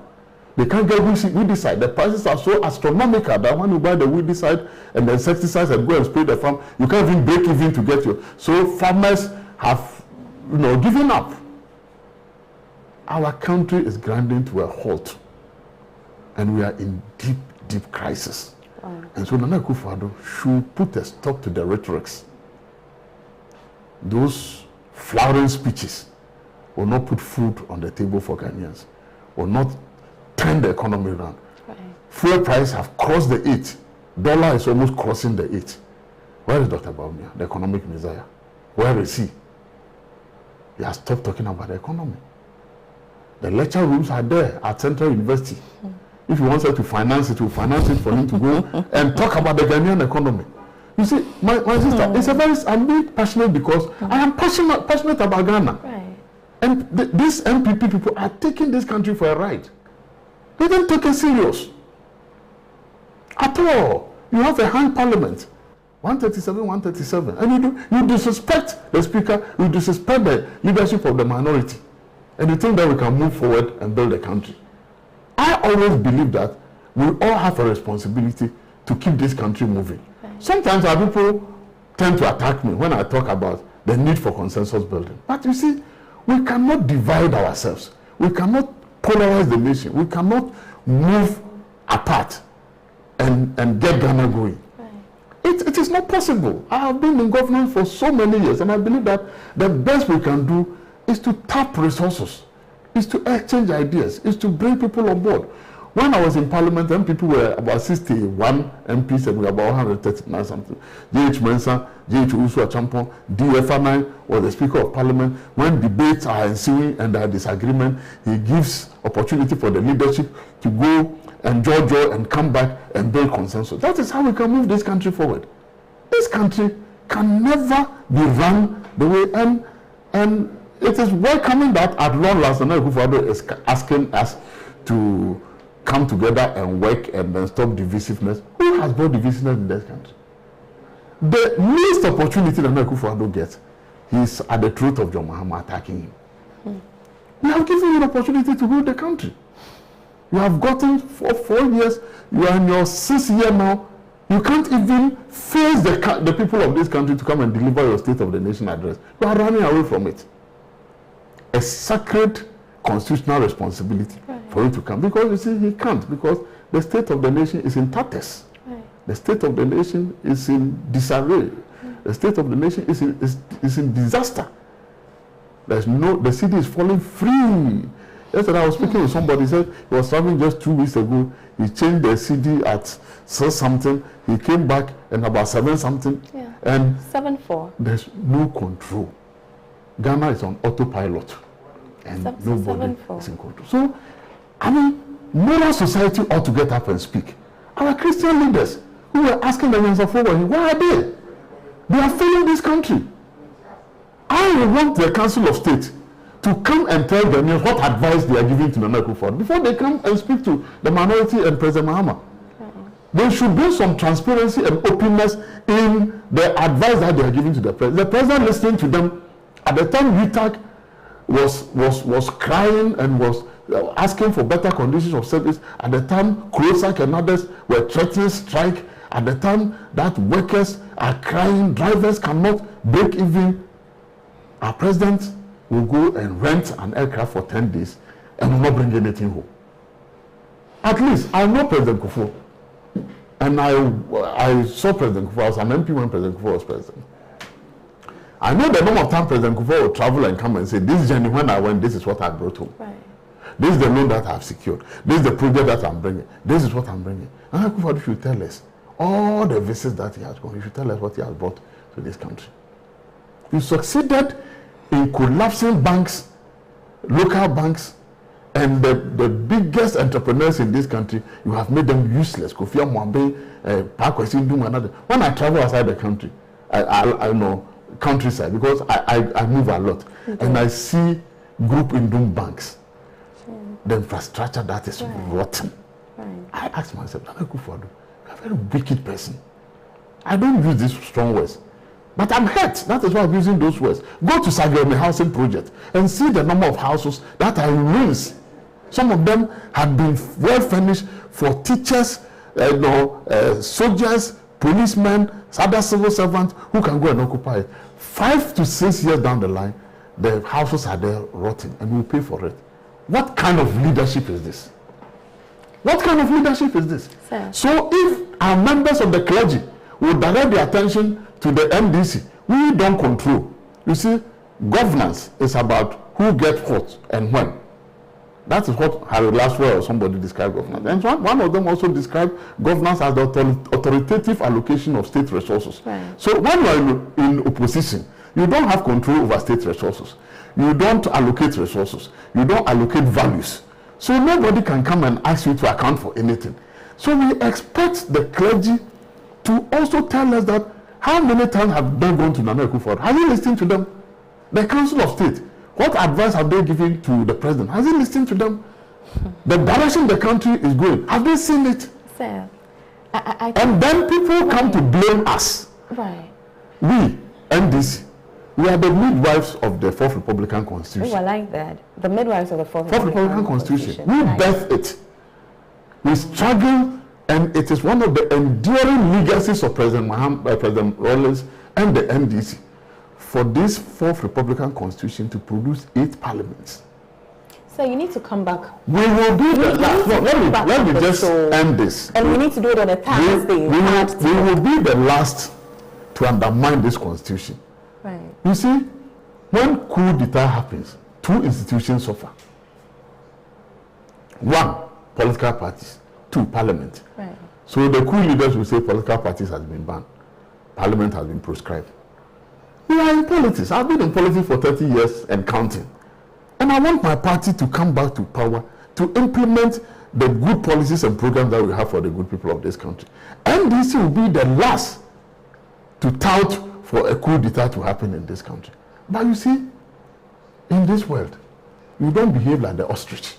S2: They can't get weedicide. The prices are so astronomical that when you buy the weedicide and the insecticides and go and spray the farm, you can't even break even to get your. So farmers have, given up. Our country is grinding to a halt, and we are in deep, deep crisis. And so Nana Akufo-Addo should put a stop to the rhetorics. Those flowering speeches will not put food on the table for Ghanaians, will not turn the economy around. Fuel prices have crossed the 8. Dollar is almost crossing the 8. Where is Dr. Baumia, the economic messiah? Where is he? He has stopped talking about the economy. The lecture rooms are there at Central University. If he wants us to finance it, we'll finance it for him to go and talk about the Ghanaian economy. You see, my sister, I'm being passionate because I am passionate about Ghana. And these MPP people are taking this country for a ride. They didn't take it serious at all. You have a hung parliament, 137, and you disrespect the speaker, you disrespect the leadership of the minority, and you think that we can move forward and build a country. I always believe that we all have a responsibility to keep this country moving. Right. Sometimes our people tend to attack me when I talk about the need for consensus building. But you see, we cannot divide ourselves. We cannot polarize the nation. We cannot move apart and get Ghana going. Right. It is not possible. I have been in government for so many years, and I believe that the best we can do is to tap resources, is to exchange ideas, is to bring people on board. When I was in parliament, then people were about 61 MPs and we were about 139 something. J.H. Mensah, J.H. Usu Achampon, D.F.Anai was the Speaker of Parliament. When debates are ensuing and there are disagreement, he gives opportunity for the leadership to go and joy and come back and build consensus. That is how we can move this country forward. This country can never be run the way, and it is welcoming that at long last, Nana Akufo-Addo is asking us to come together and work and then stop divisiveness. Who has brought divisiveness in this country? The least opportunity that Nana Akufo-Addo gets, he's at the throat of John Mahama attacking him. We have given you an opportunity to build the country. You have gotten for 4 years, you are in your 6th year now. You can't even face the people of this country to come and deliver your State of the Nation address. You are running away from it. A sacred constitutional responsibility for you to come. Because you see, he can't, because the state of the nation is in tatters. Right. The state of the nation is in disarray. The state of the nation is in disaster. The city is falling free. Yesterday I was speaking with somebody, he said he was traveling just 2 weeks ago. He changed the CD at 6 something. He came back and about 7 something. Yeah. And
S1: 7-4. There's
S2: no control. Ghana is on autopilot. And nobody is in control. So, I mean, moral society ought to get up and speak. Our Christian leaders who were asking the answer for why are they? They are failing this country. I want the Council of State to come and tell them what advice they are giving to Nana Akufo-Addo before they come and speak to the minority and President Mahama. There should be some transparency and openness in the advice that they are giving to the president. The president listening to them. At the time, UTAG was crying and was asking for better conditions of service. At the time, CROSAC and others were threatening strike. At the time that workers are crying, drivers cannot break even. Our president will go and rent an aircraft for 10 days and will not bring anything home. At least, I know President Kufuor. And I saw President Kufuor. I was an MP when President Kufuor was president. I know the number of time President Kufuor will travel and come and say, this journey, when I went, this is what I brought home. Right. This is the loan that I have secured. This is the project that I'm bringing. This is what I'm bringing. And Kufuor should tell us all the visits that he has gone. He should tell us what he has brought to this country. You succeeded in collapsing banks, local banks, and the biggest entrepreneurs in this country. You have made them useless. Kofi Mwambe, Pakwesi Ndum, and others. When I travel outside the country, I know countryside, because I move a lot, and I see group Indum banks. The infrastructure that is rotten. I ask myself, Nana Akufo-Addo, you're a very wicked person. I don't use these strong words, but I'm hurt. That is why I'm using those words. Go to Sagami housing project and see the number of houses that are in ruins. Some of them have been well furnished for teachers, soldiers, policemen, other civil servants who can go and occupy it. 5 to 6 years down the line, the houses are there rotting, and we pay for it. What kind of leadership is this? What kind of leadership is this? Sir. So if our members of the clergy will direct their attention to the MDC, we don't control. You see, governance is about who gets what and when. That is what Harry Laswell or somebody described governance. And one of them also described governance as the authoritative allocation of state resources. Right. So when you are in opposition, you don't have control over state resources. You don't allocate resources. You don't allocate values. So nobody can come and ask you to account for anything. So we expect the clergy to also tell us that how many times have they gone to Nana Akufo-Addo? Have you listened to them? The Council of State, what advice have they given to the president? Has he listened to them? The direction the country is going. Have they seen it?
S1: Sir,
S2: and then people come to blame us.
S1: Right.
S2: We, NDC, we are the midwives of the Fourth Republican Constitution.
S1: Oh, I like that. The midwives of the Fourth
S2: Republican Constitution. We birthed it. We struggle, and it is one of the enduring legacies of President Rawlings and the NDC for this Fourth Republican Constitution to produce 8 parliaments.
S1: So you need to come back.
S2: We will do that. Let me just end this.
S1: And we need to do it on a Thursday.
S2: We will be the last to undermine this constitution.
S1: Right.
S2: You see, when coup d'etat happens, 2 institutions suffer. 1, political parties. 2, parliament.
S1: Right.
S2: So the coup leaders will say political parties has been banned. Parliament has been proscribed. We are in politics. I've been in politics for 30 years and counting. And I want my party to come back to power to implement the good policies and programs that we have for the good people of this country. NDC will be the last to tout for a coup d'etat to happen in this country. But you see, in this world, you don't behave like the ostrich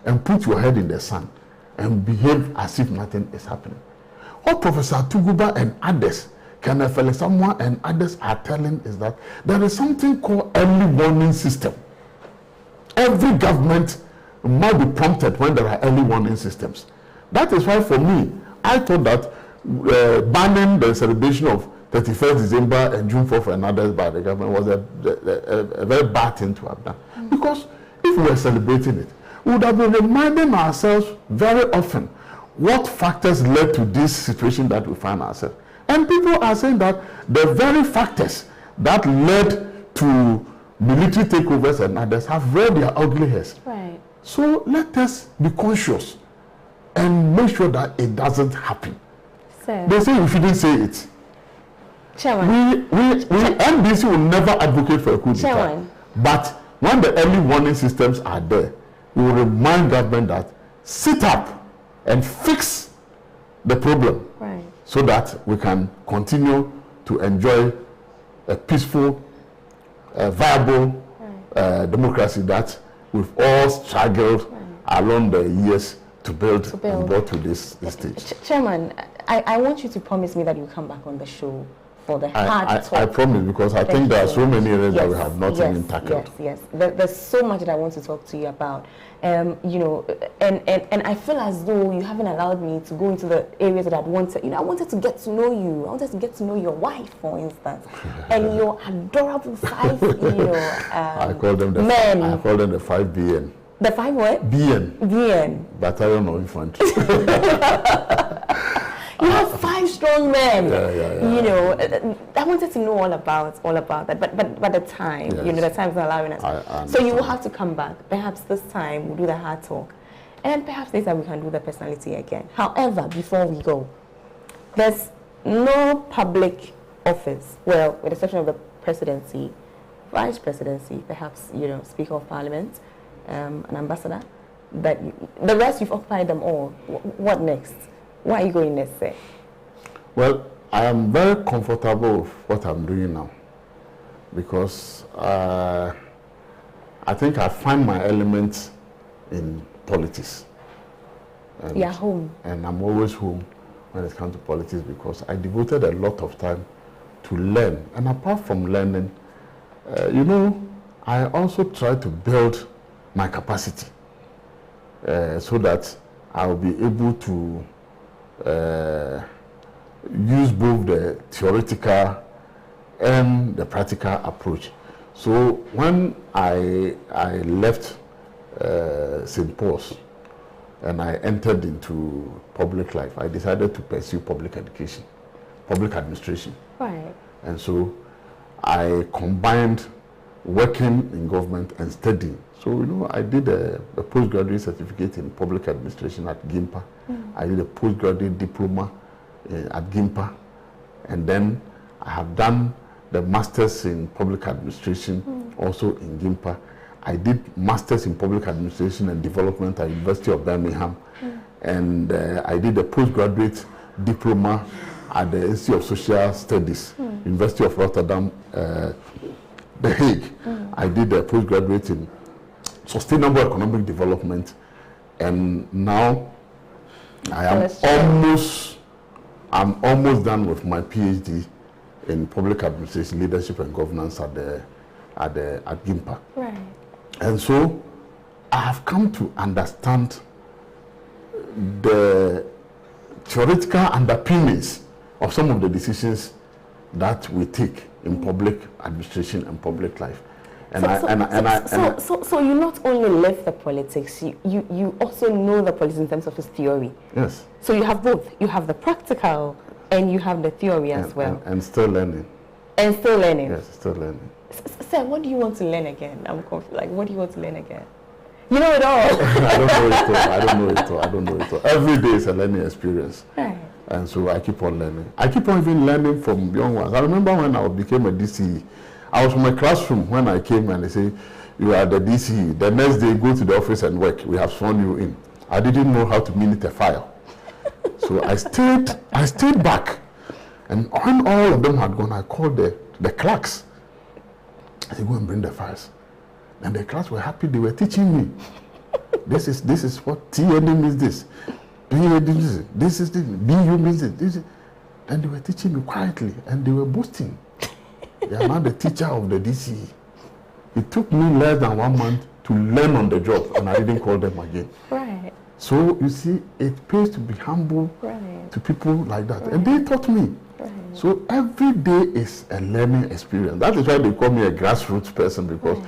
S2: and put your head in the sand and behave as if nothing is happening. What Professor Tuguba and others, Kenneth Felix Samoa and others are telling is that there is something called early warning system. Every government might be prompted when there are early warning systems. That is why, for me, I thought that banning the celebration of 31st December and June 4th and others by the government was a very bad thing to have done. Because if we were celebrating it, we would have been reminding ourselves very often what factors led to this situation that we find ourselves. And people are saying that the very factors that led to military takeovers and others have reared their ugly heads.
S1: Right.
S2: So let us be conscious and make sure that it doesn't happen.
S1: Sir.
S2: They say we shouldn't say it.
S1: Chairman.
S2: NDC will never advocate for a coup d'etat. But when the early warning systems are there, we will remind government that sit up and fix the problem.
S1: Right.
S2: So that we can continue to enjoy a peaceful, viable democracy that we've all struggled along the years to build. And brought to this stage.
S1: Chairman, I want you to promise me that you come back on the show for the hard talk.
S2: I promise, because I think there are so many areas that we have not even tackled.
S1: Yes. There's so much that I want to talk to you about. You know, and I feel as though you haven't allowed me to go into the areas that I'd wanted. You know, I wanted to get to know you. I wanted to get to know your wife, for instance, and your adorable 5,
S2: I call them the
S1: men.
S2: I call them the 5 BN.
S1: The 5 what?
S2: BN. Battalion of Infantry.
S1: You have 5 strong men.
S2: Yeah.
S1: You know, I wanted to know all about that, but the time,
S2: yes.
S1: You know, the time is not allowing us. So you will have to come back. Perhaps this time we'll do the hard talk, and perhaps later we can do the personality again. However, before we go, there's no public office, well, with the exception of the presidency, vice presidency, perhaps, you know, Speaker of Parliament, an ambassador, but the rest you've occupied them all. What next? Why are you going next, sir?
S2: Well, I am very comfortable with what I'm doing now, because I think I find my element in politics. And,
S1: you're home.
S2: And I'm always home when it comes to politics, because I devoted a lot of time to learn. And apart from learning, you know, I also try to build my capacity so that I'll be able to use both the theoretical and the practical approach. So when I left St. Paul's and I entered into public life, I decided to pursue public education, public administration.
S1: Right.
S2: And so I combined working in government and studying. So, you know, I did a postgraduate certificate in public administration at GIMPA. I did a postgraduate diploma at GIMPA. And then I have done the masters in public administration also in GIMPA. I did masters in public administration and development at University of Birmingham. And I did a postgraduate diploma at the Institute of Social Studies, University of Rotterdam, The Hague. I did a postgraduate in sustainable economic development And now I'm almost done with my PhD in public administration, leadership and governance at GIMPA.
S1: Right.
S2: And so I have come to understand the theoretical underpinnings of some of the decisions that we take in public administration and public life.
S1: So you not only live the politics, you also know the politics in terms of its theory.
S2: Yes.
S1: So you have both. You have the practical and you have the theory as well.
S2: And still learning.
S1: And still learning.
S2: Yes, still learning.
S1: Sir, what do you want to learn again? I'm confused. Like, what do you want to learn again? You know it all.
S2: I don't know it all. Every day is a learning experience.
S1: Right.
S2: And so I keep on learning. I keep on even learning from young ones. I remember when I became a DCE, I was from a classroom when I came and they say, you are the DCE. The next day, go to the office and work. We have sworn you in. I didn't know how to minute a file. So I stayed back. And when all of them had gone, I called the clerks. I said, go and bring the files. And the clerks were happy. They were teaching me. This is what TND means this. This is this. BU means this. And they were teaching me quietly. And they were boasting. They are now the teacher of the DCE. It took me less than 1 month to learn on the job. And I didn't call them again.
S1: Right.
S2: So, you see, it pays to be humble to people like that. Right. And they taught me. Right. So, every day is a learning experience. That is why they call me a grassroots person, because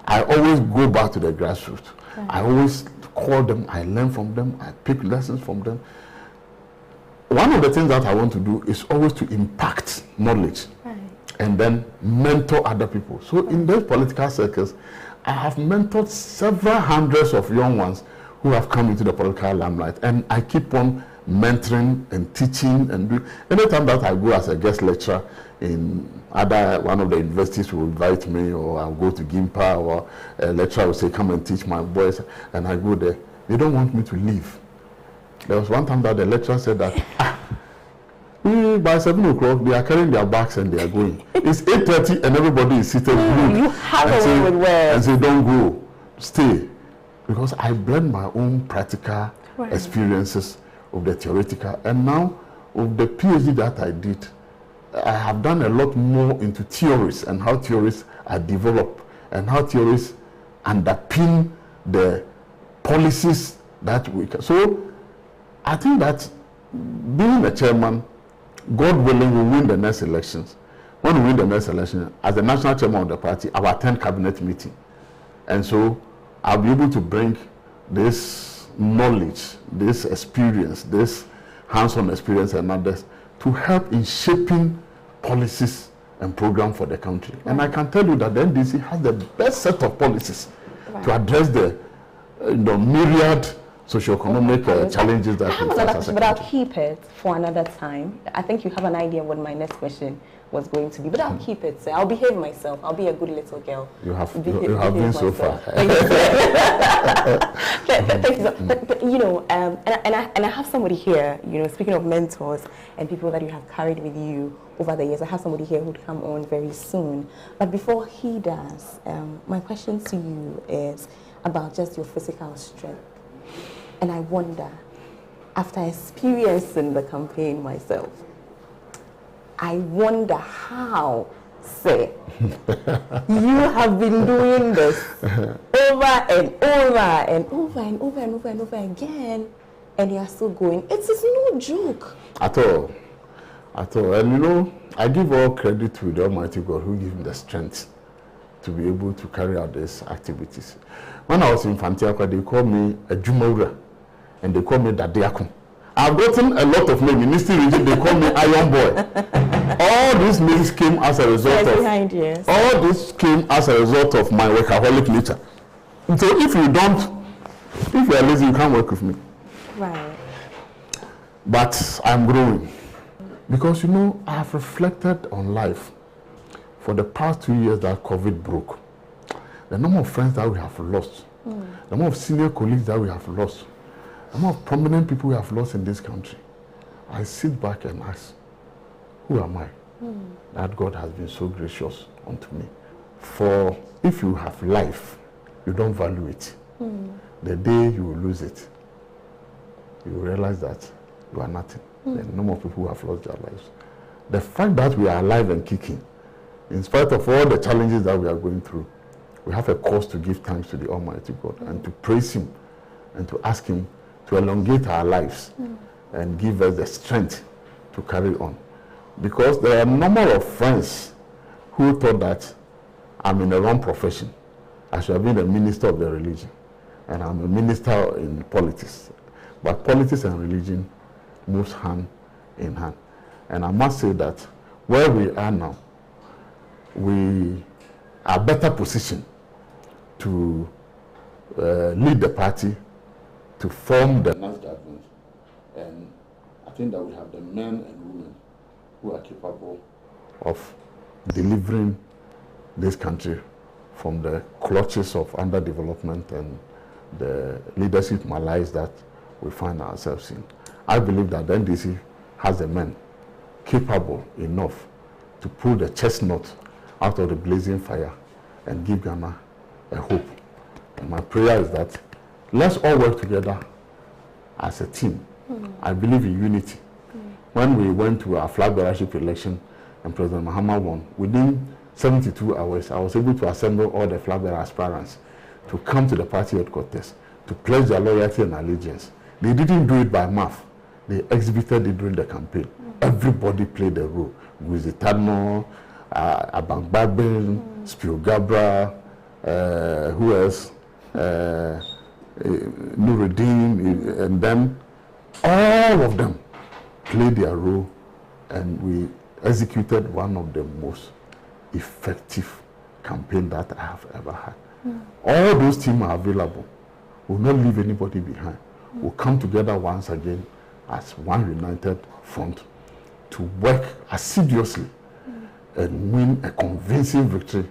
S2: I always go back to the grassroots. Right. I always call them, I learn from them, I pick lessons from them. One of the things that I want to do is always to impact knowledge and then mentor other people. So, in those political circles, I have mentored several hundreds of young ones who have come into the political limelight, and I keep on mentoring and teaching and doing. Anytime that I go as a guest lecturer in one of the universities will invite me, or I'll go to GIMPA, or a lecturer will say, come and teach my boys, and I go there. They don't want me to leave. There was one time that the lecturer said that, by 7 o'clock, they are carrying their bags and they are going. It's 8:30 and everybody is seated.
S1: You have a way with words.
S2: And say, don't go, stay. Because I blend my own practical experiences of the theoretical. And now, with the PhD that I did, I have done a lot more into theories and how theories are developed and how theories underpin the policies that we can. So, I think that being a chairman, God willing, we win the next elections. When we win the next election, as the national chairman of the party, I will attend cabinet meeting. And so, I'll be able to bring this knowledge, this experience, this hands-on experience and others to help in shaping policies and programs for the country. And I can tell you that the NDC has the best set of policies to address the myriad socioeconomic challenges that we face as a country.
S1: But I'll keep it for another time. I think you have an idea what my next question was going to be, but I'll keep it. So I'll behave myself. I'll be a good little girl.
S2: You have been so far.
S1: Thank you. Thank you. But you know, and I have somebody here. You know, speaking of mentors and people that you have carried with you over the years, I have somebody here who'd come on very soon. But before he does, my question to you is about just your physical strength. And I wonder, after experiencing the campaign myself, I wonder how, say, you have been doing this over and over and over and over and over and over again, and you are still going. It is no joke.
S2: At all. And you know, I give all credit to the Almighty God who gave me the strength to be able to carry out these activities. When I was in Fantiakwa, they called me a Jumaura, and they called me Dadiakun. I've gotten a lot of names. In this region, they call me Iron Boy. All these names came as a result of all this came as a result of my workaholic nature. So if you are lazy, you can't work with me.
S1: Right.
S2: But I'm growing. Because you know, I have reflected on life for the past 2 years that COVID broke. The number of friends that we have lost, the number of senior colleagues that we have lost, the number of prominent people we have lost in this country. I sit back and ask, who am I? That God has been so gracious unto me. For if you have life, you don't value it. The day you will lose it, you realize that you are nothing. The number of people who have lost their lives. The fact that we are alive and kicking, in spite of all the challenges that we are going through, we have a cause to give thanks to the Almighty God and to praise Him and to ask Him to elongate our lives and give us the strength to carry on. Because there are a number of friends who thought that I'm in the wrong profession. I should have been a minister of the religion, and I'm a minister in politics. But politics and religion moves hand in hand. And I must say that where we are now, we are better positioned to lead the party, to form the next government. And I think that we have the men and women who are capable of delivering this country from the clutches of underdevelopment and the leadership malaise that we find ourselves in. I believe that the NDC has the men capable enough to pull the chestnut out of the blazing fire and give Ghana a hope. And my prayer is that let's all work together as a team. I believe in unity. When we went to our flag bearership election and President Mahama won, within 72 hours, I was able to assemble all the flag bearer aspirants to come to the party headquarters to pledge their loyalty and allegiance. They didn't do it by mouth. They exhibited it during the campaign. Everybody played a role. Wizitano, Abangbabin, Spiogabra, who else? Nuruddin, and then all of them played their role, and we executed one of the most effective campaign that I have ever had. All those teams are available. We'll not leave anybody behind. We'll come together once again as one united front to work assiduously and win a convincing victory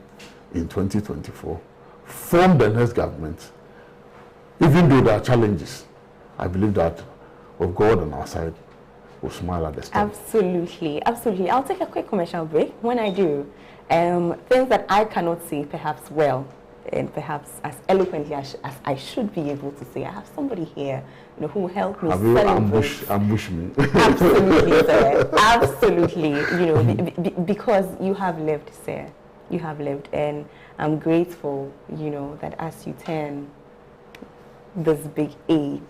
S2: in 2024. Form the next government. Even though there are challenges, I believe that with God on our side, we'll smile at the storm.
S1: Absolutely, absolutely. I'll take a quick commercial break. When I do, things that I cannot say perhaps well, and perhaps as eloquently as I should be able to say, I have somebody here, you know, who will help me.
S2: Have you ambush me?
S1: Absolutely, sir. Absolutely. You know, because you have lived, sir. You have lived, and I'm grateful, you know, that as you turn this big age,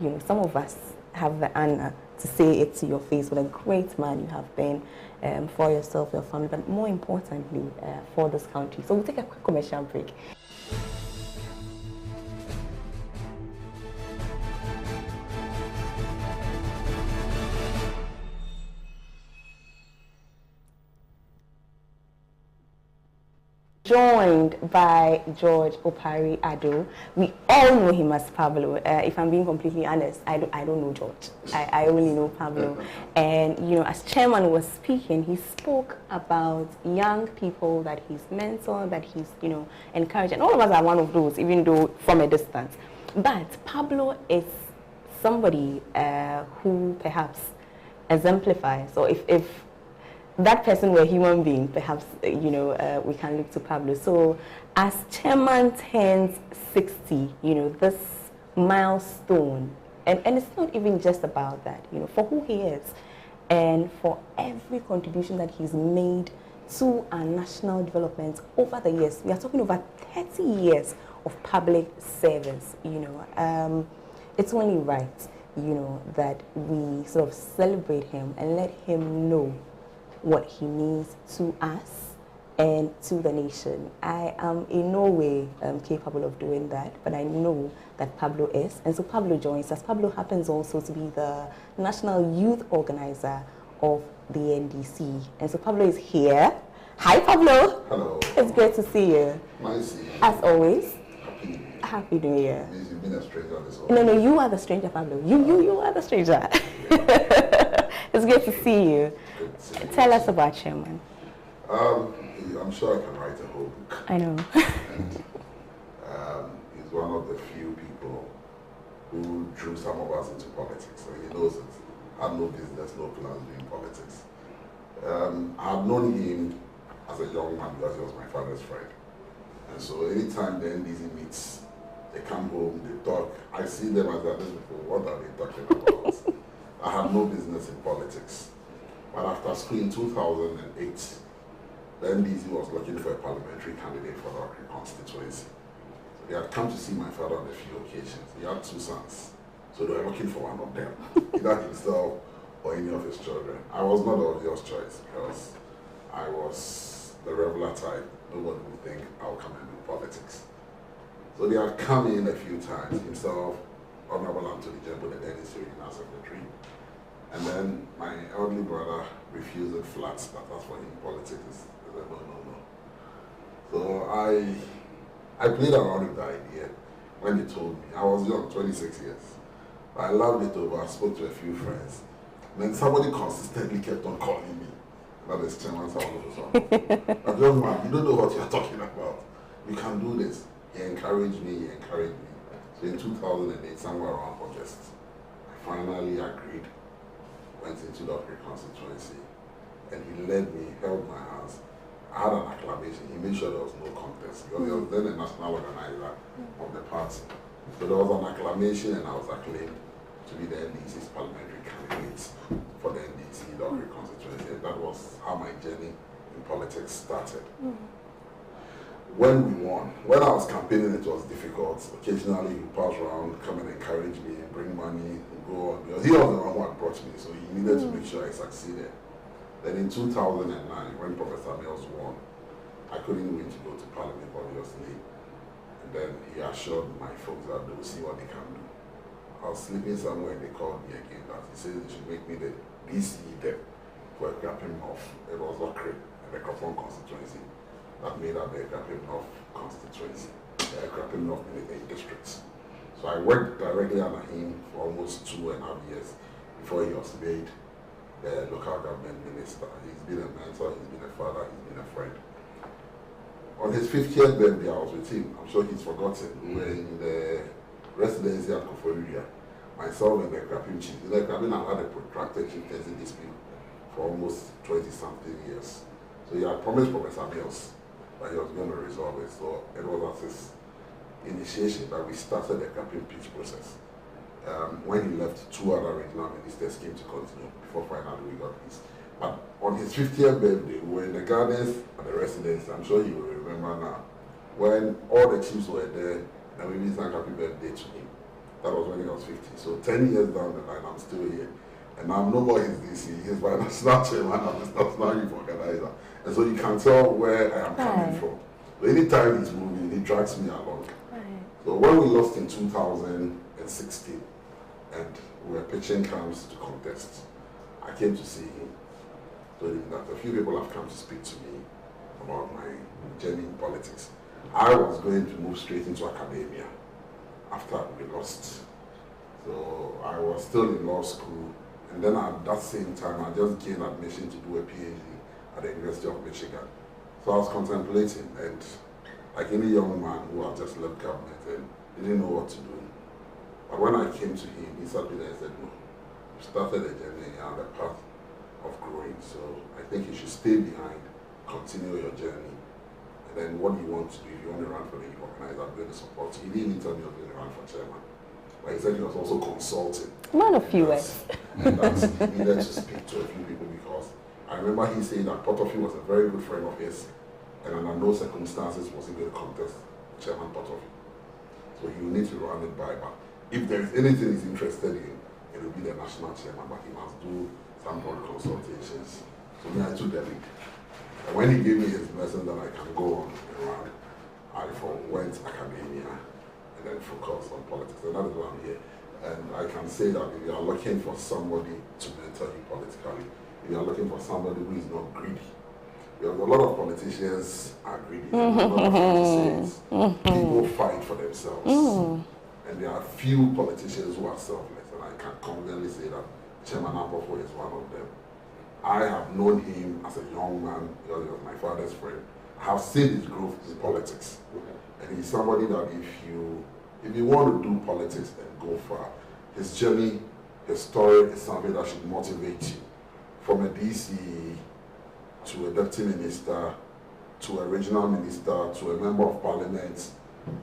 S1: you know, some of us have the honor to say it to your face, what a great man you have been for yourself, your family, but more importantly, for this country. So we'll take a quick commercial break. Joined by George Opari Ado. We all know him as Pablo. If I'm being completely honest, I don't know George. I only know Pablo. And, you know, as chairman was speaking, he spoke about young people that he's mentored, that he's, you know, encouraged. And all of us are one of those, even though from a distance. But Pablo is somebody who perhaps exemplifies, or if that person were a human being, perhaps, you know, we can look to Pablo. So as chairman turns 60, you know, this milestone, and it's not even just about that, you know, for who he is and for every contribution that he's made to our national development over the years. We are talking over 30 years of public service, you know. It's only right, you know, that we sort of celebrate him and let him know what he means to us and to the nation. I am in no way capable of doing that, but I know that Pablo is. And so Pablo joins us. Pablo happens also to be the National Youth Organizer of the NDC. And so Pablo is here. Hi, Pablo.
S6: Hello.
S1: It's great to see you.
S6: Nice to see you.
S1: As always.
S6: Happy
S1: New Year.
S6: You've been a stranger on this one.
S1: No, you are the stranger, Pablo. You are the stranger. It's great to see you. Tell us about Chairman.
S6: I'm sure I can write a whole book.
S1: I know.
S6: And, he's one of the few people who drew some of us into politics. So he knows it. Had no business, no plans doing politics. I had known him as a young man because he was my father's friend. And so anytime the NDC meets, They come home, they talk. I see them as these people. What are they talking about? I had no business in politics. But after school in 2008, the NDC was looking for a parliamentary candidate for the constituency. So they had come to see my father on a few occasions. He had 2 sons. So they were looking for one of them, either himself or any of his children. I was not the obvious choice because I was the regular type. Nobody would think I'll come and do politics. So they had come in a few times, himself, Honorable Anthony Jembo, the NDC regional secretary. And then my elderly brother refused it flat that that's for him politics. He said, no. So I played around with the idea when they told me. I was young, 26 years. I loved it over. I spoke to a few friends. And then somebody consistently kept on calling me. That is Chairman Sawolowo. But young man, you don't know what you're talking about. You can do this. He encouraged me. So in 2008, somewhere around August, I finally agreed. Went into the constituency, and he led me, held my hands. I had an acclamation. He made sure there was no contest because he was then a national organizer of the party. So there was an acclamation, and I was acclaimed to be the NDC's parliamentary candidate for the NDC Dockery constituency. And that was how my journey in politics started. When we won, when I was campaigning, it was difficult. Occasionally, he would pass around, come and encourage me, bring money, go on. Because he was the one who had brought me, so he needed to make sure I succeeded. Then in 2009, when Professor Mills won, I couldn't win to go to Parliament, obviously. And then he assured my folks that they will see what they can do. I was sleeping somewhere and they called me again. That he said they should make me the DC there for a Grapping North. It was Okre and the Krapon constituency that made up the Grapping North constituency, the Grapping North military districts. So I worked directly under him for almost 2.5 years before he was made the local government minister. He's been a mentor, he's been a father, he's been a friend. On his 50th birthday, I was with him. I'm sure he's forgotten. We were in the residency at Koforidua. Myself and the Grapping chief. The Grapping had a protracted chieftaincy dispute for almost 20-something years. So he had promised Professor Mills that he was going to resolve it. So it was at his initiation that we started the Grapping peace process. When he left, 2 other regional ministers came to continue before finally we got peace. But on his 50th birthday, we were in the gardens at the residence. I'm sure you will remember now. When all the chiefs were there, and we sang happy birthday to him. That was when he was 50. So 10 years down the line, I'm still here. And I'm no more his DC, he's my national chairman of the national youth organizer. And so you can tell where I am coming from. So anytime he's moving, he drags me along. So when we lost in 2016, and we were pitching camps to contest, I came to see him. Told him that a few people have come to speak to me about my journey in politics. I was going to move straight into academia after we lost. So I was still in law school, and then at that same time, I just gained admission to do a PhD at the University of Michigan. So I was contemplating, and like any young man who had just left government and didn't know what to do. But when I came to him, he sat me there and said, no, you started a journey on the path of growing, so I think you should stay behind, continue your journey. And then what do you want to do? If you want to run for the youth organizer, I'm going to support you. He didn't tell me I was going to run for chairman. But he said he was also consulting.
S1: Man of few words.
S6: And that he needed to speak to a few people because I remember he saying that Potofi was a very good friend of his, and under no circumstances was he going to contest Chairman Potofi. So he will need to run it by. But if there is anything he's interested in, it will be the national chairman, but he must do some broad consultations. So me, I took the lead. And when he gave me his blessing that I can go on and run, I went academia and then focused on politics. And that is why I'm here. And I can say that if you are looking for somebody to mentor you politically, if you are looking for somebody who is not greedy, because a lot of politicians are greedy. People fight for themselves. And there are few politicians who are selfless. And I can confidently say that Chairman Apofo is one of them. I have known him as a young man because he was my father's friend. I have seen his growth in politics. And he's somebody that if you want to do politics and go far, his journey, his story is something that should motivate you. From a DC to a deputy minister, to a regional minister, to a member of parliament,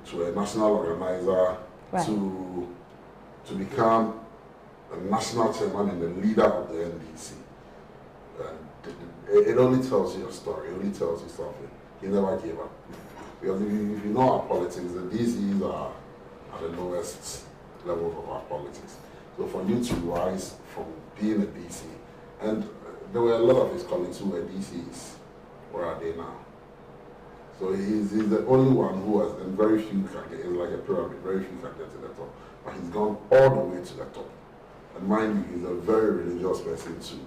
S6: to a national organizer, to become a national chairman and the leader of the NDC. It only tells you a story, it only tells you something. He never gave up. Because if you know our politics, the DCs are at the lowest level of our politics. So for you to rise from being a DC, and there were a lot of his colleagues who were DCs, where are they now? So he's the only one who has, and very few candidates, it's like a pyramid, very few candidates to the top. But he's gone all the way to the top. And mind you, he's a very religious person too.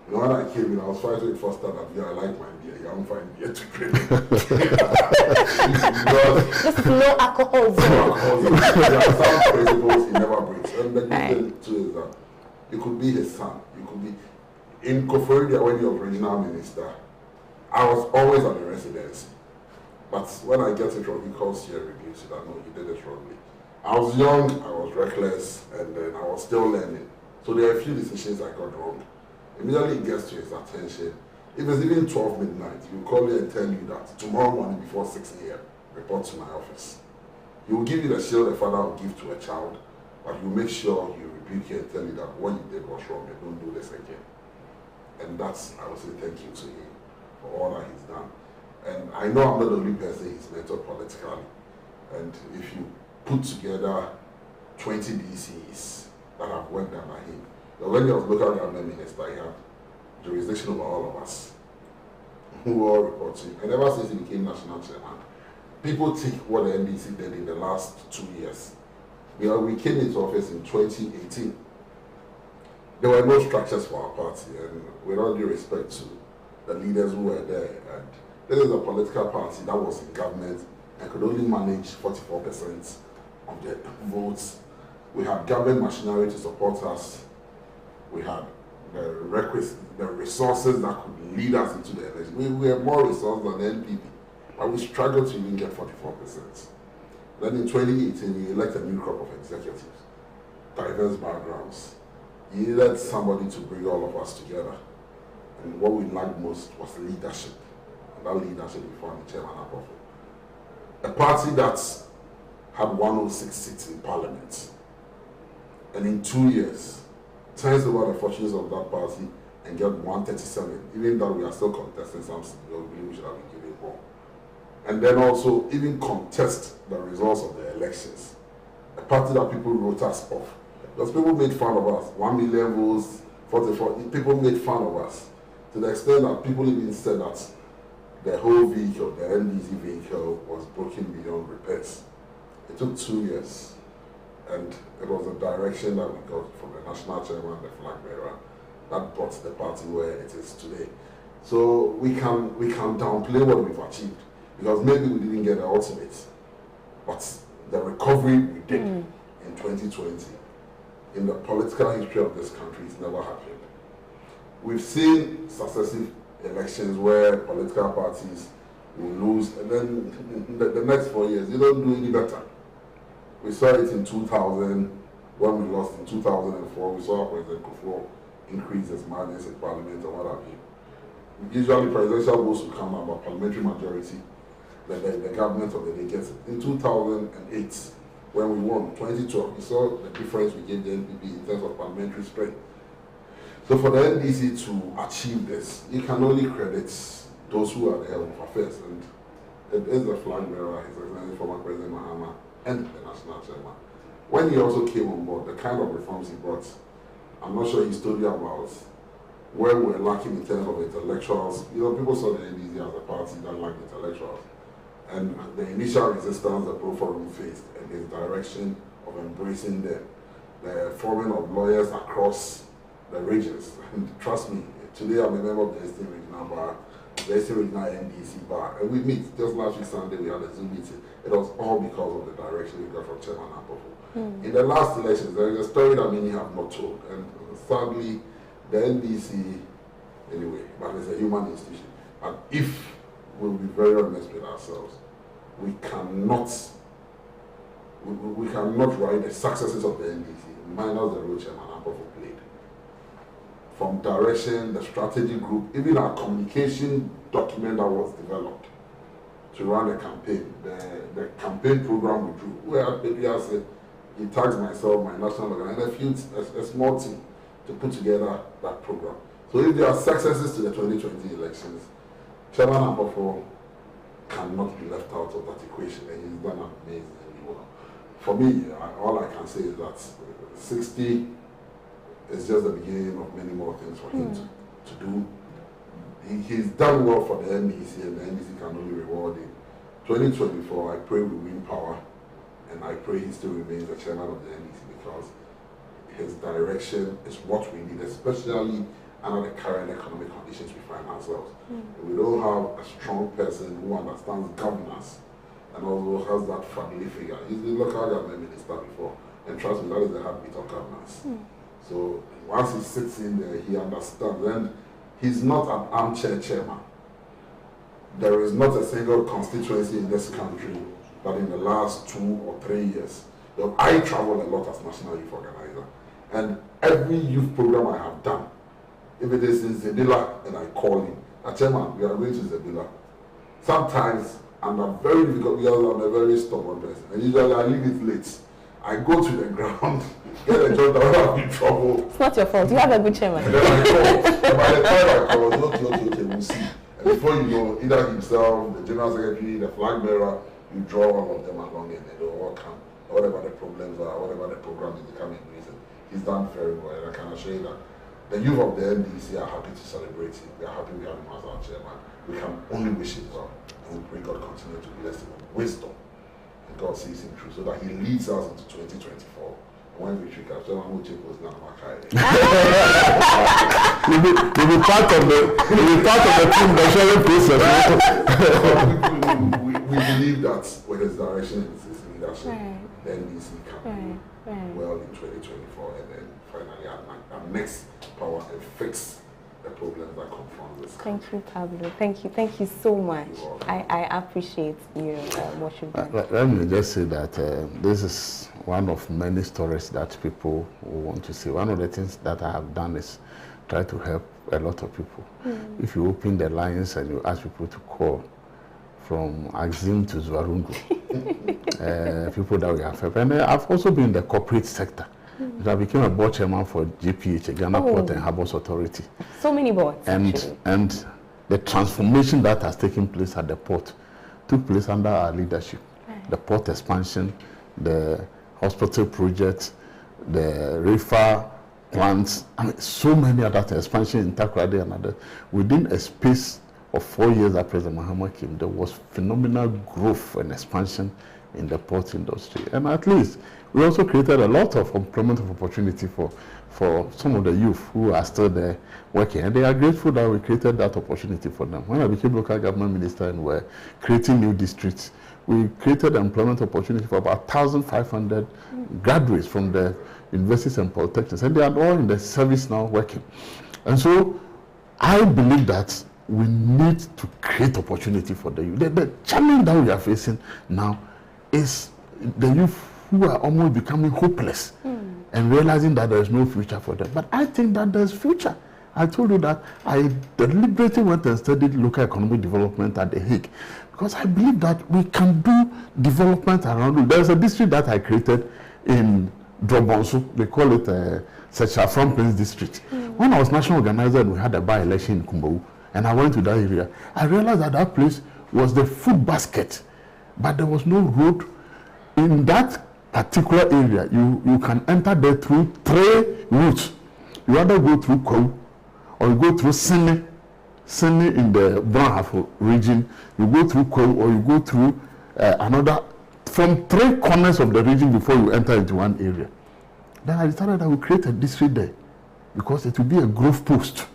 S6: You know, when I came in, I was fighting with first time I like my beer. You don't find beer to drink.
S1: This is no alcohol zone.
S6: No alcohol zone. There are some principles he never breaks. And the good thing too is that you could be his son. You could be in Koforidua when he was regional minister. I was always at the residency. But when I get it wrong, he calls here and reviews it. I know he did it wrongly. I was young, I was reckless, and then I was still learning. So there are a few decisions I got wrong. Immediately it gets to his attention. If it's even 12 midnight, he will call you and tell you that tomorrow morning before 6 a.m., report to my office. He will give you the shield a father will give to a child, but he will make sure he will rebuke you and tell you that what you did was wrong and don't do this again. And that's, I would say, thank you to him for all that he's done. And I know I'm not the only person he's mentored politically. And if you put together 20 DCs that have worked under him, when he was local government minister, he had jurisdiction over all of us, who all report to him. And ever since he became national chairman, people think what the NDC did in the last 2 years. We came into office in 2018. There were no structures for our party, and with all due respect to the leaders who were there, and this is a political party that was in government and could only manage 44% of the votes. We had government machinery to support us. We had the resources that could lead us into the election. We were more resourced than the NPP, but we struggled to even get 44%. Then in 2018, we elected a new crop of executives, diverse backgrounds. You needed somebody to bring all of us together. And what we lacked most was leadership. And that leadership we found in Chairman Ama. A party that had 106 seats in Parliament. And in 2 years, turns over the fortunes of that party and get 137, even though we are still contesting some seats, we believe we should have been given more. And then also even contest the results of the elections. A party that people wrote us off. Because people made fun of us. 1 million votes, 44, people made fun of us. To the extent that people even said that the whole vehicle, the NDC vehicle, was broken beyond repairs. It took 2 years. And it was a direction that we got from the national chairman, the flag bearer, that brought the party where it is today. So we can downplay what we've achieved, because maybe we didn't get the ultimate, but the recovery we did in 2020, in the political history of this country, it's never happened. We've seen successive elections where political parties will lose, and then the next 4 years, they don't do any better. We saw it in 2000, when we lost in 2004. We saw President Kufuor increase his margins in Parliament and what have you. Usually presidential votes will come out, but parliamentary majority, the government of the day gets it. In 2008, when we won 2012, we saw the difference we gave the NPP in terms of parliamentary strength. So for the NDC to achieve this, you can only credit those who are the head of affairs, and it is the flag bearer, His Excellency former President Mahama, and the national chairman. When he also came on board, the kind of reforms he brought, I'm not sure he's told you about where we're lacking in terms of intellectuals. You know, people saw the NDC as a party that lacked intellectuals. And the initial resistance the Pro-Forum faced and his direction of embracing them, the forming of lawyers across the regions. And trust me, today I'm a member of the Eastern Regional Bar, the Eastern Regional NDC Bar, and we meet. Just last week Sunday we had a Zoom meeting. It was all because of the direction we got from Chairman Ama. In the last elections, there is a story that many have not told, and sadly, the NDC, anyway, but it's a human institution. And if we'll be very honest with ourselves, we cannot write the successes of the NDC minus the role Chairman Ama played. From direction, the strategy group, even our communication document that was developed to run a campaign. The campaign program we drew, where maybe I said, he tags myself, my national organization, and a small team to put together that program. So if there are successes to the 2020 elections, Chairman Ampofo cannot be left out of that equation, and he's done amazingly well. For me, all I can say is that 60 is just the beginning of many more things for him to do. He's done well for the NDC, and the NDC can only reward him. 2024, I pray we win power, and I pray he still remains the chairman of the NDC, because his direction is what we need, especially under the current economic conditions we find ourselves. We don't have a strong person who understands governance and also has that family figure. He's the local government minister before, and trust me, that is the heartbeat of governance. So once he sits in there, he understands, and he's not an armchair chairman. There is not a single constituency in this country that in the last 2 or 3 years, I travel a lot as national youth organizer, and every youth program I have done, if it is in Zebila and I call him, chairman, we are going to Zebila. Sometimes under very difficult, because I'm a very stubborn person, and usually I leave it late. I go to the ground, get a job that I'm in trouble.
S1: It's not your fault. You have a good chairman.
S6: And then I call. And by the time I call, okay, we'll see. And before you know, either himself, the general secretary, the flag bearer, you draw all of them along, and they all come. Whatever the problems are, whatever the program is becoming reason, he's done very well. And I can assure you that the youth of the NDC are happy to celebrate him. We are happy we have him as our chairman. We can only wish him well. And we pray God continue to bless him with wisdom. And God sees him through so that he leads us into 2024. And when we trick our chairman, we'll check what's not
S2: You'll be part of the team that sharing process.
S6: We believe that with his direction and his leadership, the NDC can do well in 2024, and then finally our next power and fix the problems that confront this country.
S1: Thank you, Pablo. Thank you so much. I appreciate you, what you've done.
S2: Let me just say that this is one of many stories that people want to see. One of the things that I have done is try to help a lot of people. If you open the lines and you ask people to call from Axim to Zwarungu, people that we have helped. And I've also been in the corporate sector. I became a board chairman for GPH, Ghana Port and Harbours Authority.
S1: So many boards.
S2: And the transformation that has taken place at the port took place under our leadership. The port expansion, the hospital project, the reefer plants, so many other expansion in Takoradi and others. Within a space of 4 years after President Mahama came, there was phenomenal growth and expansion in the port industry. And at least we also created a lot of employment opportunity for some of the youth who are still there working. And they are grateful that we created that opportunity for them. When I became local government minister and we're creating new districts, we created employment opportunity for about 1,500 graduates from the universities and polytechnics. And they are all in the service now working. And so I believe that we need to create opportunity for the youth. The challenge that we are facing now is the youth who are almost becoming hopeless and realizing that there is no future for them. But I think that there's future. I told you that I deliberately went and studied local economic development at The Hague, because I believe that we can do development around. There's a district that I created in Drobonsu. They call it Sechafram Prince District. When I was national organizer, we had a by-election in Kumbawu, and I went to that area. I realized that that place was the food basket, but there was no road. In that particular area, you can enter there through 3 routes. You either go through Kou, or you go through Sene in the Brownhafo region, you go through Kou, or you go through another, from 3 corners of the region before you enter into one area. Then I decided I would create a district there, because it will be a growth post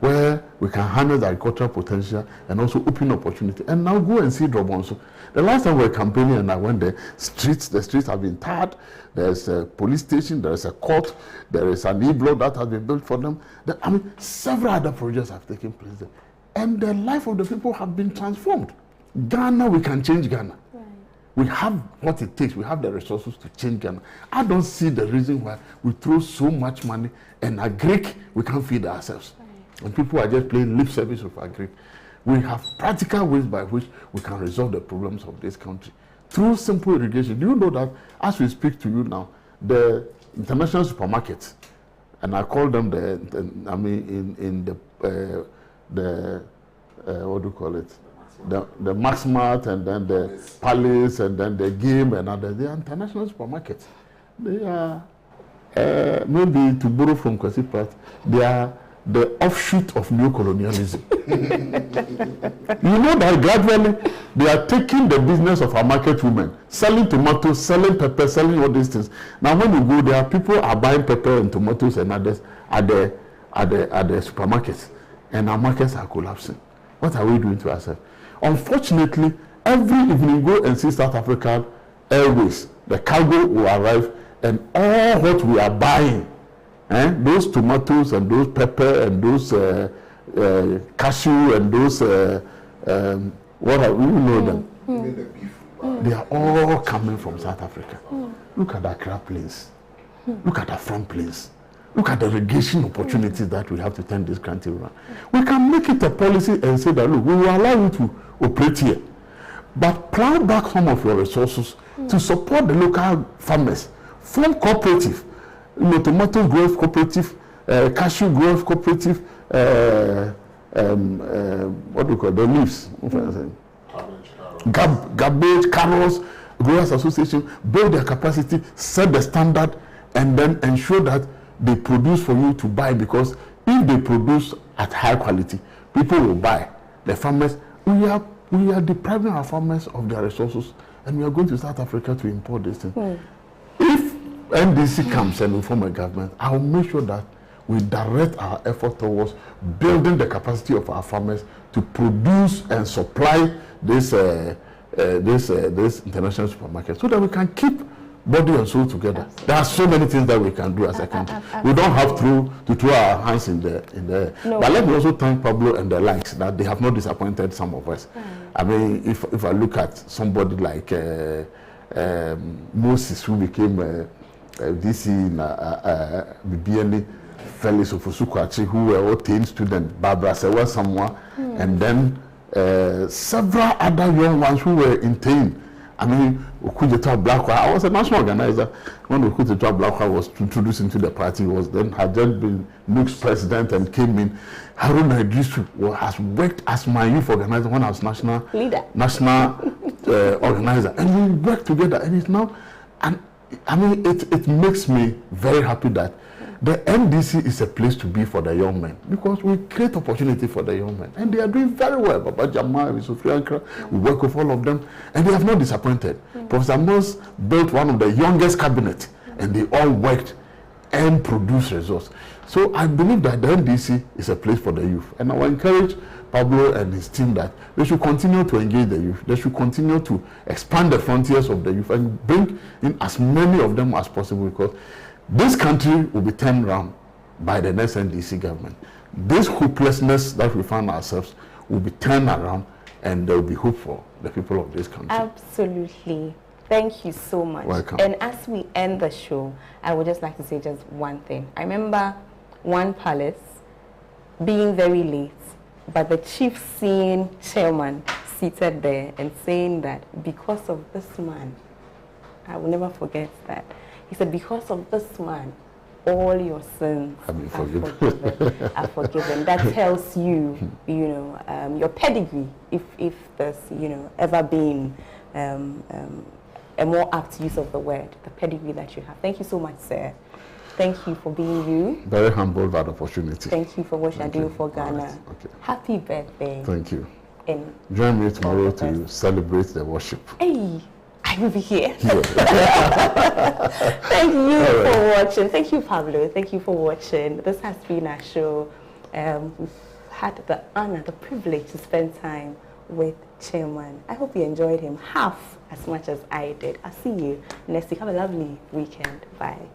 S2: where we can harness the agricultural potential and also open opportunity. And now go and see Drobonsu. The last time we were campaigning and I went there, the streets have been tarred. There's a police station, there's a court, there is an e-block that has been built for them. Several other projects have taken place there. And the life of the people have been transformed. Ghana, we can change Ghana. Right. We have what it takes. We have the resources to change Ghana. I don't see the reason why we throw so much money and agric, we can't feed ourselves. Right. And people are just playing lip service with agric. We have practical ways by which we can resolve the problems of this country through simple irrigation. Do you know that as we speak to you now, the international supermarkets, and I call them I mean in the what do you call it? The Max Mart, and then the Palace, and then the Game, and others. They are international supermarkets. They are maybe, to borrow from Kwesi Pratt, they are the offshoot of neo-colonialism. You know that gradually they are taking the business of our market women, selling tomatoes, selling pepper, selling all these things. Now when you go there, people are buying pepper and tomatoes and others at the supermarkets, and our markets are collapsing. What are we doing to ourselves? Unfortunately, every evening go and see South African Airways, the cargo will arrive, and all what we are buying, those tomatoes and those pepper and those cashew and those what are we know them?
S6: Even the beef.
S2: They are all coming from South Africa. Look at the Accra Plains. Look at the front plains. Look at the irrigation opportunities that we have to turn this country around. We can make it a policy and say that, look, we will allow you to operate here, but plow back some of your resources to support the local farmers. Form cooperative, tomato growth cooperative, cashew growth cooperative, what do you call the leaves? Garbage, carrots, growers association, build their capacity, set the standard, and then ensure that they produce for you to buy, because if they produce at high quality, people will buy. The farmers, we are depriving our farmers of their resources, and we are going to South Africa to import this thing. If NDC comes and we form a government, I will make sure that we direct our effort towards building the capacity of our farmers to produce and supply this international supermarket, so that we can keep body and soul together. Absolutely. There are so many things that we can do as a country. We don't have to throw our hands in the air. No. But let me also thank Pablo and the likes that they have not disappointed some of us. I mean, if I look at somebody like Moses, who became DC in BBN, Felix Ofusukwachi, who were all teen students, Barbara Sewa Samwa, and then several other young ones who were in teen. I mean, Okujeto Blakwa, I was a national organizer when Okujeto Blakwa was introduced into the party. Was then had just been Nuke's president and came in. Haruna Idrisu has worked as my youth organizer when I was national organizer, and we worked together. And it's now, and I mean, it makes me very happy that the NDC is a place to be for the young men, because we create opportunity for the young men, and they are doing very well. Baba Jamal, Sofiankra, we work with all of them, and they have not disappointed. Professor Moss built one of the youngest cabinets, and they all worked and produced results. So I believe that the NDC is a place for the youth, and I will encourage Pablo and his team that they should continue to engage the youth. They should continue to expand the frontiers of the youth and bring in as many of them as possible, because this country will be turned around by the next NDC government. This hopelessness that we find ourselves will be turned around, and there will be hope for the people of this country.
S1: Absolutely. Thank you so much.
S2: Welcome.
S1: And as we end the show, I would just like to say just one thing. I remember one palace being very late, but the chief seeing chairman seated there and saying that because of this man, I will never forget that. He said, because of this man, all your sins are forgiven. That tells you, your pedigree, if there's, ever been a more apt use of the word, the pedigree that you have. Thank you so much, sir. Thank you for being you.
S2: Very humbled by the opportunity.
S1: Thank you for what you're doing for Ghana. Right. Okay. Happy birthday.
S2: Thank you.
S1: And
S2: join me tomorrow to celebrate the worship.
S1: Hey, I will be here. Thank you for watching. Thank you, Pablo. Thank you for watching. This has been our show. We've had the honor, the privilege to spend time with Chairman. I hope you enjoyed him half as much as I did. I'll see you next week. Have a lovely weekend. Bye.